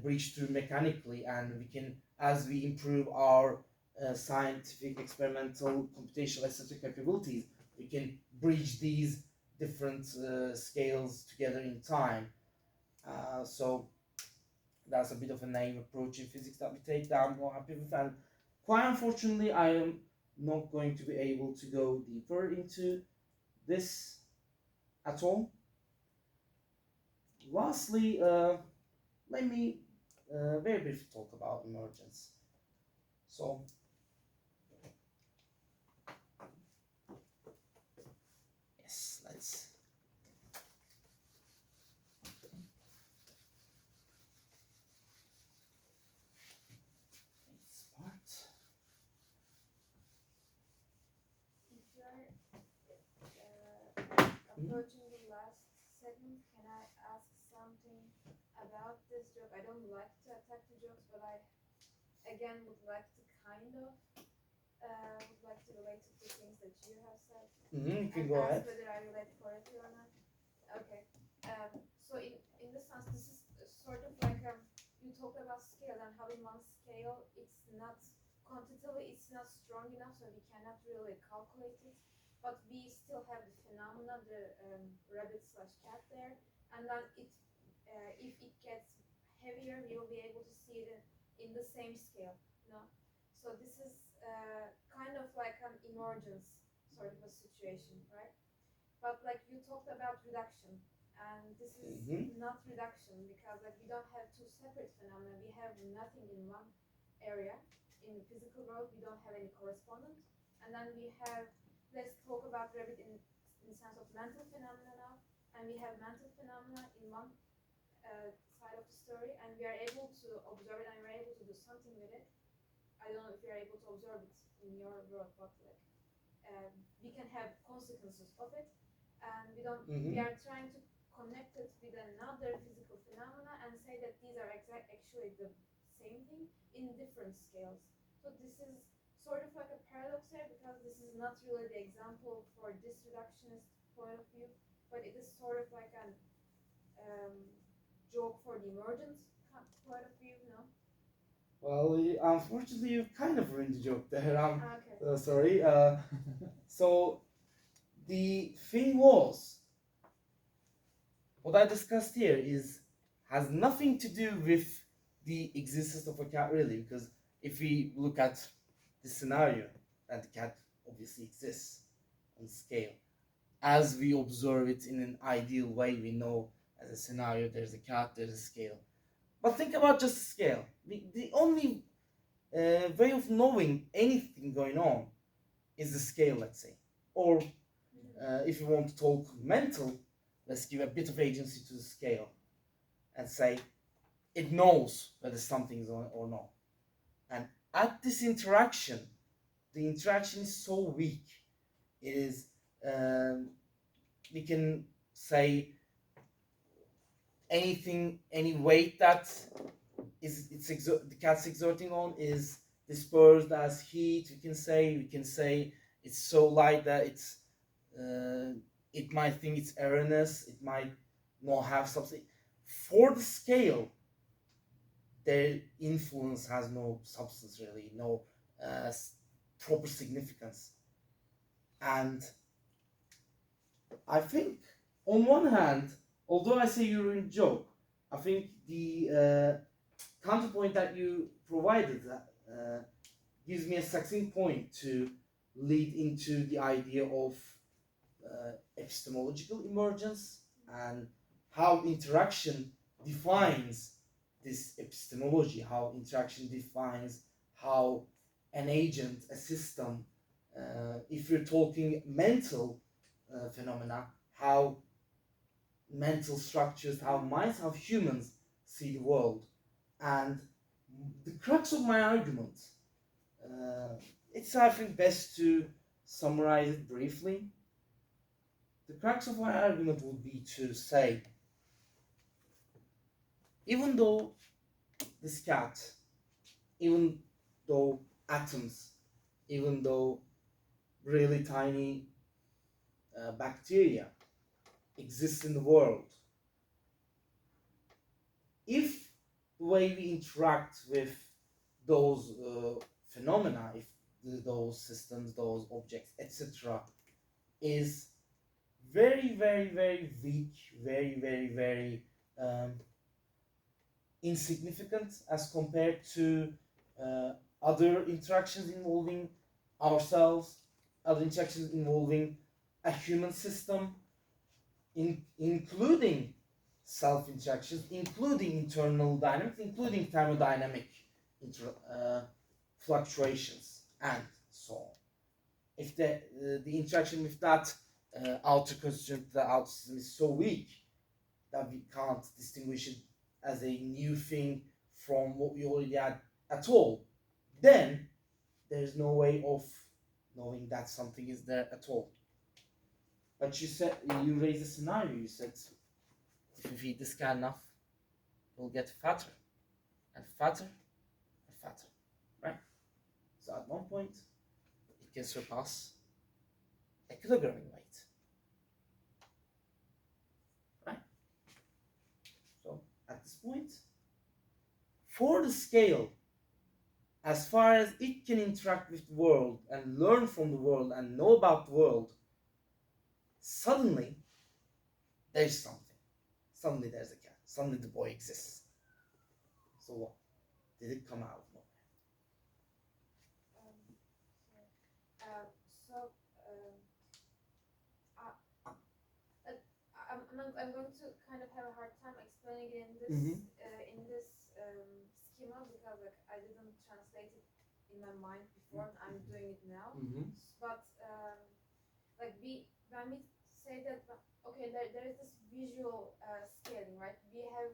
S1: breached through mechanically, and we can, as we improve our scientific, experimental, computational, etc. capabilities, we can bridge these different scales together in time. So that's a bit of a naive approach in physics that we take that I'm not happy with, and quite unfortunately I am not going to be able to go deeper into this at all. Lastly, let me very briefly talk about emergence. So, yes, let's. This part.
S3: If you are approaching the last segment, can I ask something about this joke? I don't like to attack the jokes, but I again would like to kind of would like to relate it to things that you have said.
S1: You can
S3: and
S1: go
S3: ask
S1: ahead.
S3: whether I relate correctly or not. Okay. So in this sense, this is sort of like you talk about scale and how in one scale it's not quantitatively it's not strong enough, so we cannot really calculate it. But we still have the phenomena, the rabbit slash cat there, and then if it gets heavier, we will be able to see it in the same scale. No. So this is kind of like an emergence sort of a situation, right? But like you talked about reduction, and this is not reduction because like we don't have two separate phenomena. We have nothing in one area. In the physical world, we don't have any correspondent, and then we have. Let's talk about rabbit in the sense of mental phenomena now, and we have mental phenomena in one side of the story, and we are able to observe it, and we're able to do something with it. I don't know if you're able to observe it in your world, but like we can have consequences of it, and we don't. We are trying to connect it with another physical phenomena and say that these are actually the same thing in different scales. So this is sort of like a paradox here because this is not really the example for this reductionist point of view, but it is sort of like an joke for the emergence point of view, no?
S1: Well, unfortunately, you kind of ruined the joke there. I'm
S3: Okay.
S1: sorry. So, the thing was, what I discussed here has nothing to do with the existence of a cat, really, because if we look at the scenario, and the cat obviously exists on scale, as we observe it in an ideal way, we know as a scenario there's a cat, there's a scale. But think about just the scale. The only way of knowing anything going on is the scale, let's say. Or if you want to talk mental, let's give a bit of agency to the scale and say it knows whether something is on or not. And at this interaction, the interaction is so weak. It is, we can say, any weight that the cat's exerting on is dispersed as heat. We can say it's so light that it might think it's erroneous. It might not have something. For the scale, their influence has no substance, really, no proper significance. And I think, on one hand, although I say you're in joke, I think the counterpoint that you provided gives me a succinct point to lead into the idea of epistemological emergence and how interaction defines this epistemology, how interaction defines how an agent, a system, if you're talking mental phenomena, how mental structures, how minds, how humans see the world. And the crux of my argument, it's I think best to summarize it briefly. The crux of my argument would be to say, even though this cat, even though atoms, even though really tiny bacteria exist in the world, if the way we interact with those phenomena, if those systems, those objects, etc., is very, very, very weak, very, very, very insignificant as compared to other interactions involving ourselves, other interactions involving a human system, including self-interactions, including internal dynamics, including thermodynamic fluctuations, and so on. If the interaction with that outer constituent, the outer system, is so weak that we can't distinguish it as a new thing from what we already had at all, then there's no way of knowing that something is there at all. But you raised a scenario. You said, if we feed this cat enough, it will get fatter and fatter and fatter, right? So at one point, it can surpass a kilogram in weight, right? So at this point, for the scale, as far as it can interact with the world and learn from the world and know about the world, suddenly there's something. Suddenly there's a cat. Suddenly the boy exists. So what? Did it come out of nowhere?
S3: I'm going to kind of have a hard time explaining it in this schema because like I didn't translate it in my mind before. I'm doing it now. But like when we say that, okay, there is this visual scaling, right? We have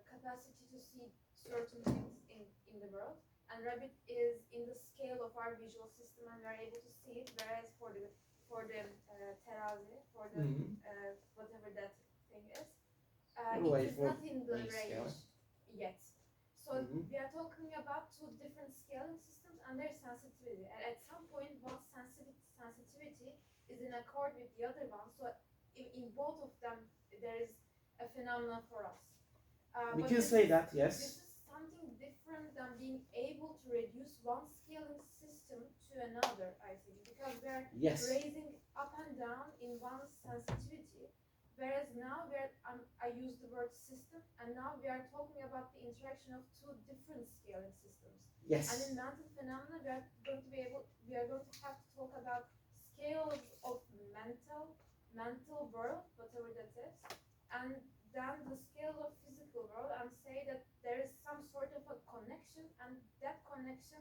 S3: capacity to see certain things in the world, and rabbit is in the scale of our visual system, and we're able to see it. Whereas for the terazi, for the whatever that thing is, it is not in the range yet. So we are talking about two different scaling systems and their sensitivity. And at some point, one sensitivity is in accord with the other one. So in both of them, there is a phenomenon for us.
S1: We can say that, yes.
S3: This is something different than being able to reduce one scaling system to another, I think, because we're raising up and down in one sensitivity, whereas now I use the word system, and now we are talking about the interaction of two different scaling systems.
S1: Yes.
S3: And in mental phenomena, we are going to have to talk about scales of mental world, whatever that is, and then the scale of physical world, and say that there is some sort of a connection, and that connection,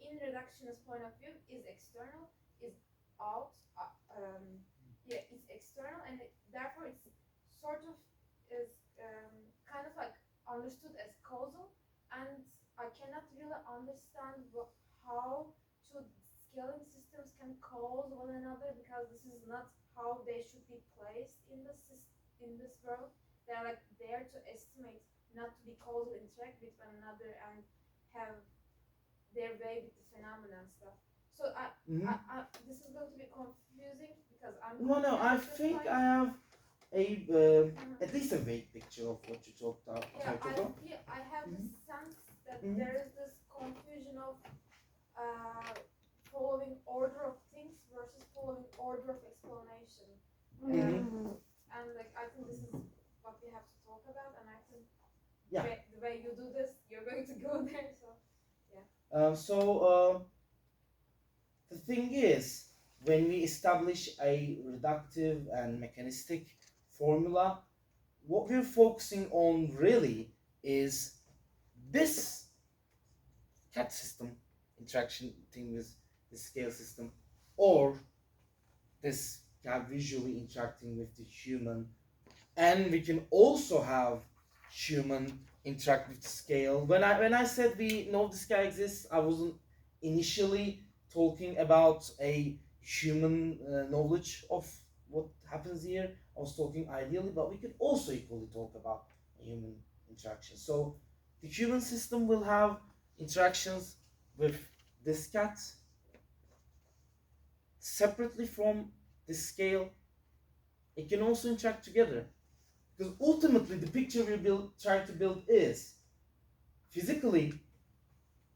S3: in reductionist point of view, is external, is out, it's external, and therefore it's sort of is kind of like understood as causal, and I cannot really understand how two scaling systems can cause one another, because this is not how they should be placed in this world. they're like there to estimate, not to be called to interact with one another and have their way with the phenomena and stuff. So this is going to be confusing because I'm
S1: No, I
S3: confused at this
S1: think
S3: point.
S1: I have at least a vague picture of what you talked about.
S3: Yeah, I have this sense that there is this confusion of following order of things versus following order of explanation. And like I think this is what we have to talk about, and I think the way you do this, you're going to go there. So
S1: the thing is, when we establish a reductive and mechanistic formula, what we're focusing on really is this cat system interaction thing with the scale system, or this cat visually interacting with the human, and we can also have human interact with the scale. When I said we know this guy exists, I wasn't initially talking about a human knowledge of what happens here. I was talking ideally, but we could also equally talk about a human interaction. So the human system will have interactions with this cat separately from the scale. It can also interact together, because ultimately the picture we trying to build is physically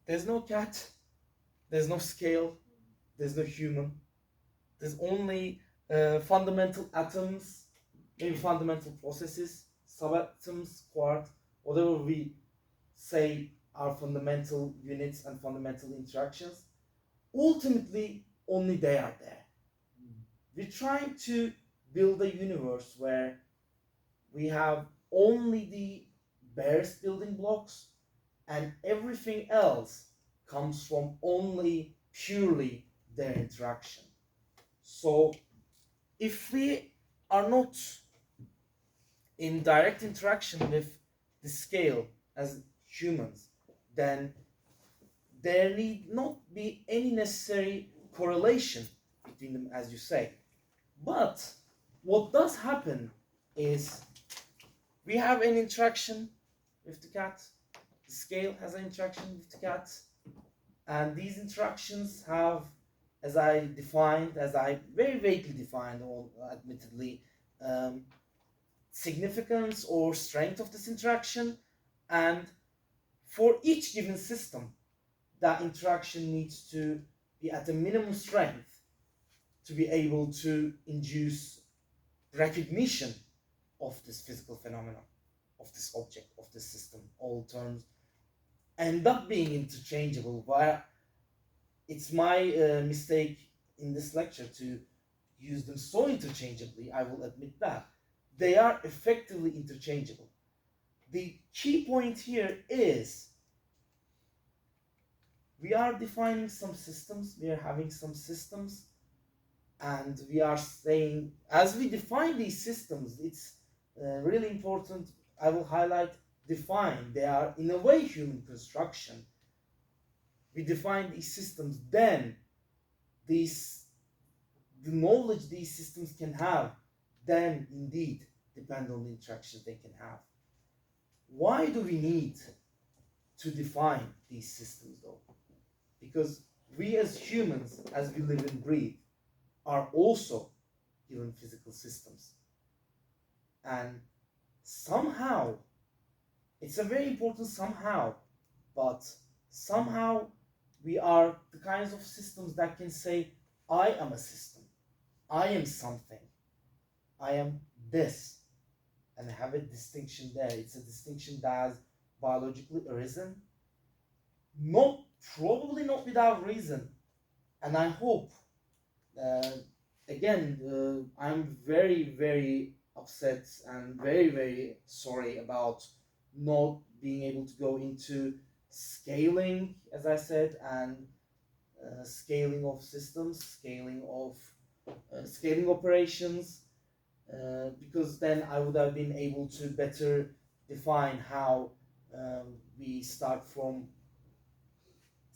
S1: there's no cat, there's no scale, there's no human, there's only fundamental atoms, maybe fundamental processes, subatoms, quarks, whatever we say are fundamental units and fundamental interactions. Ultimately, only they are there. We're trying to build a universe where we have only the barest building blocks and everything else comes from only purely their interaction. So if we are not in direct interaction with the scale as humans, then there need not be any necessary correlation between them, as you say. But what does happen is we have an interaction with the cat, the scale has an interaction with the cat, and these interactions have, as I very vaguely defined, admittedly, significance or strength of this interaction, and for each given system, that interaction needs to be at a minimum strength to be able to induce recognition of this physical phenomenon, of this object, of this system. All terms end up being interchangeable. It's my mistake in this lecture to use them so interchangeably, I will admit that. They are effectively interchangeable. The key point here is we are defining some systems, we are having some systems, and we are saying, as we define these systems, it's really important, I will highlight, define. They are in a way human construction. We define these systems, then the knowledge these systems can have, then indeed depend on the interactions they can have. Why do we need to define these systems though? Because we as humans, as we live and breathe, are also given physical systems. And somehow, it's a very important somehow, but somehow we are the kinds of systems that can say, I am a system, I am something, I am this, and have a distinction there. It's a distinction that has biologically arisen, probably not without reason. And I hope, I'm very, very upset and very, very sorry about not being able to go into scaling, as I said, and scaling of systems, scaling operations, because then I would have been able to better define how we start from,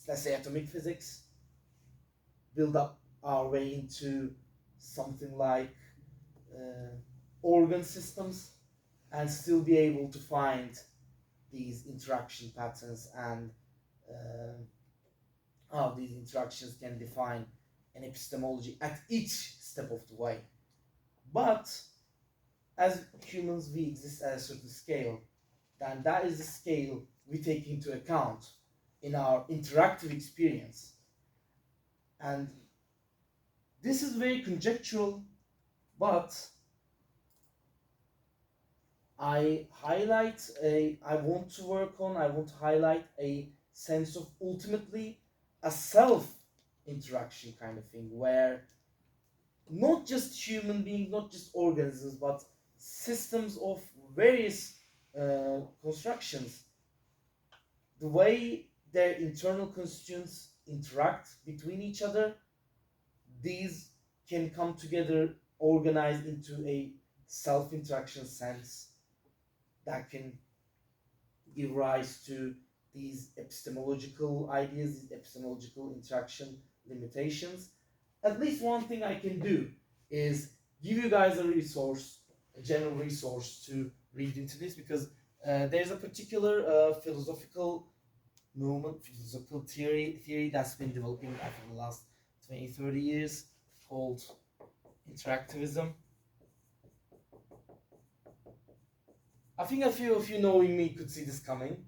S1: let's say, atomic physics, build up our way into something like organ systems, and still be able to find these interaction patterns and how these interactions can define an epistemology at each step of the way. But as humans, we exist at a certain scale, and that is the scale we take into account in our interactive experience. And this is very conjectural, but I want to highlight a sense of ultimately a self interaction kind of thing, where not just human beings, not just organisms, but systems of various constructions, the way their internal constituents interact between each other, these can come together, organized into a self-interaction sense that can give rise to these epistemological ideas, these epistemological interaction limitations. At least one thing I can do is give you guys a resource, a general resource to read into this, because there's a particular philosophical movement, philosophical theory that's been developing for the last 20-30 years called interactivism. I think a few of you knowing me could see this coming,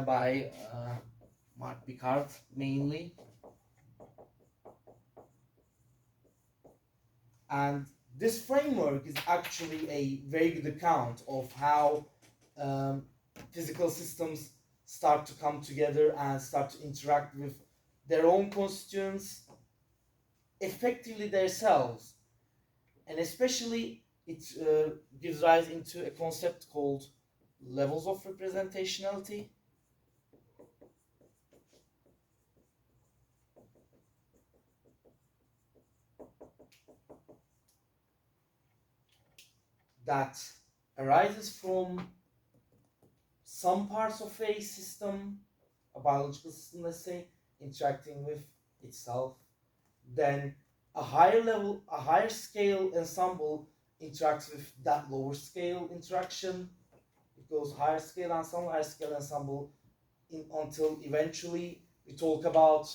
S1: by Marc Picard mainly. And this framework is actually a very good account of how physical systems start to come together and start to interact with their own constituents, effectively themselves. And especially it gives rise into a concept called levels of representationality. That arises from some parts of a system, a biological system, let's say, interacting with itself. Then a higher level, a higher scale ensemble interacts with that lower scale interaction. It goes higher scale ensemble until eventually we talk about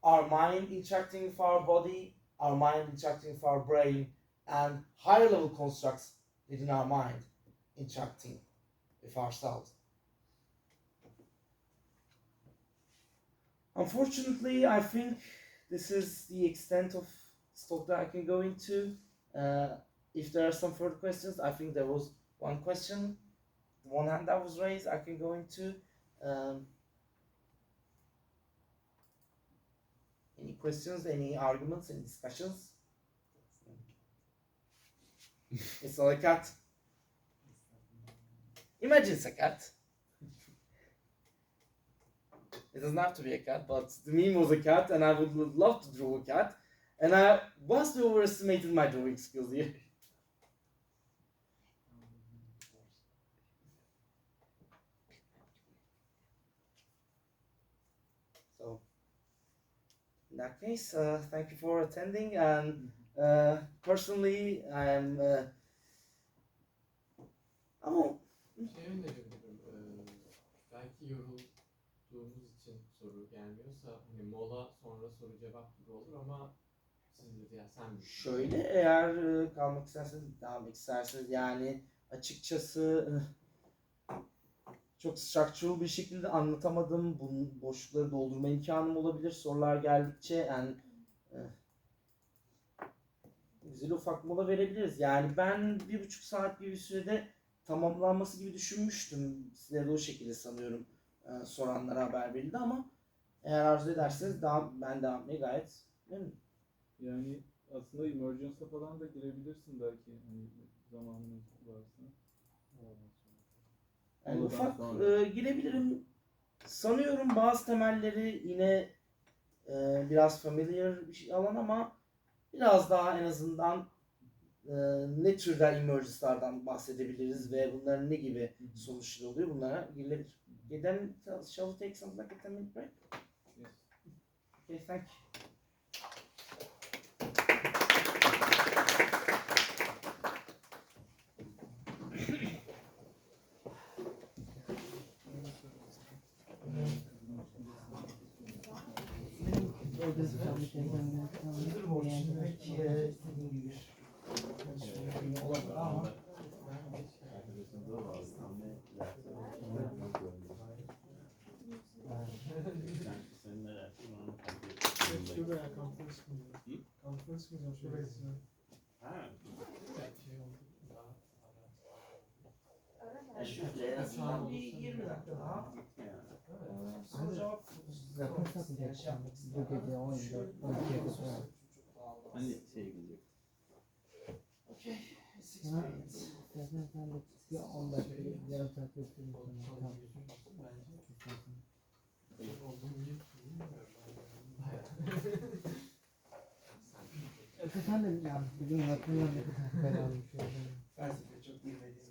S1: our mind interacting with our body, our mind interacting with our brain, and higher level constructs within our mind interacting with ourselves. Unfortunately, I think this is the extent of talk that I can go into. If there are some further questions, I think there was one question, one hand that was raised, I can go into. Any questions, any arguments, any discussions? It's not a cat. Imagine it's a cat. It doesn't have to be a cat, but the meme was a cat, and I would love to draw a cat. And I vastly overestimated my drawing skills here. So, in that case, thank you for attending. And personally, I'm.
S4: Şey önerebilirim, belki yorulduğumuz için soru gelmiyorsa hani mola sonra soru cevap gibi olur ama siz de ya sen
S1: Şöyle, eğer kalmak isterseniz, devam isterseniz, yani açıkçası çok structural bir şekilde anlatamadım. Bunun boşlukları doldurma imkanım olabilir sorular geldikçe. Yani güzel ufak mola verebiliriz. Yani ben 1,5 saat gibi bir sürede tamamlanması gibi düşünmüştüm. Size de o şekilde sanıyorum soranlara haber verildi ama eğer arzu ederseniz ben devam etmeye gayet memnunum.
S5: Yani aslında Emergence'a falan da girebilirsin belki hani zamanınız varsa.
S1: Yani
S5: Oradan
S1: ufak
S5: sonra.
S1: girebilirim. Sanıyorum bazı temelleri yine biraz familiar bir alan ama biraz daha en azından ne türden emergence'lardan bahsedebiliriz ve bunların ne gibi sonuçları oluyor, bunlara girilebilir. Then shall we take something like a 10-minute break?
S5: Yes.
S1: Okay, thank you.
S6: orada sıçramış yerden bir
S1: Müdür borcu demek istediğim gibi bir konuşma olabilir ama
S2: Sen neler yaptın onu
S7: Şurada ya kamplara çıkmayacağım. Kamplara çıkmayacağım şurada gideceğim.
S2: Ha.
S4: Şey oldu. Daha
S3: Öyle mi?
S1: şöyle en azından bir 20 dakika daha soru cevap
S6: Rapor satacak bu gece 12'ye kadar.
S2: Hani şey gidecek.
S1: Okay,
S6: Ha, zaten sen de bir 10 dakika, yarım saat götürürüm sana. Tamam.
S4: bence olduğunu niye bilmiyorum.
S6: Sen de yani bugün aklımdan ne kadar belalı bir şey oldu.
S1: felsefe çok bilmediğim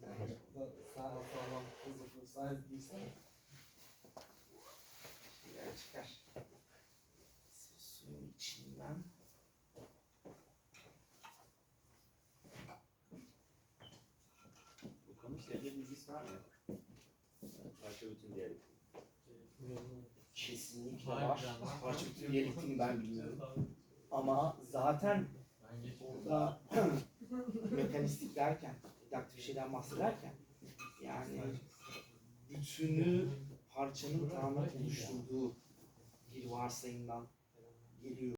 S1: sağlam hızlı science değilse şeyler çıkar. Suyun içinden
S2: Bu konu şeyle bilgisi var mı? Parça bütün diyalektik.
S1: kesinlikle
S4: Hayır,
S1: var.
S4: yani.
S1: Parça bütün diyalektiğini ben bilmiyorum. Ama zaten
S4: Ben geçmiyorum.
S1: orada mechanistic derken, reductive şeyden bahsederken yani bütünü parçanın tamamen oluşturduğu bir varsayımdan geliyor.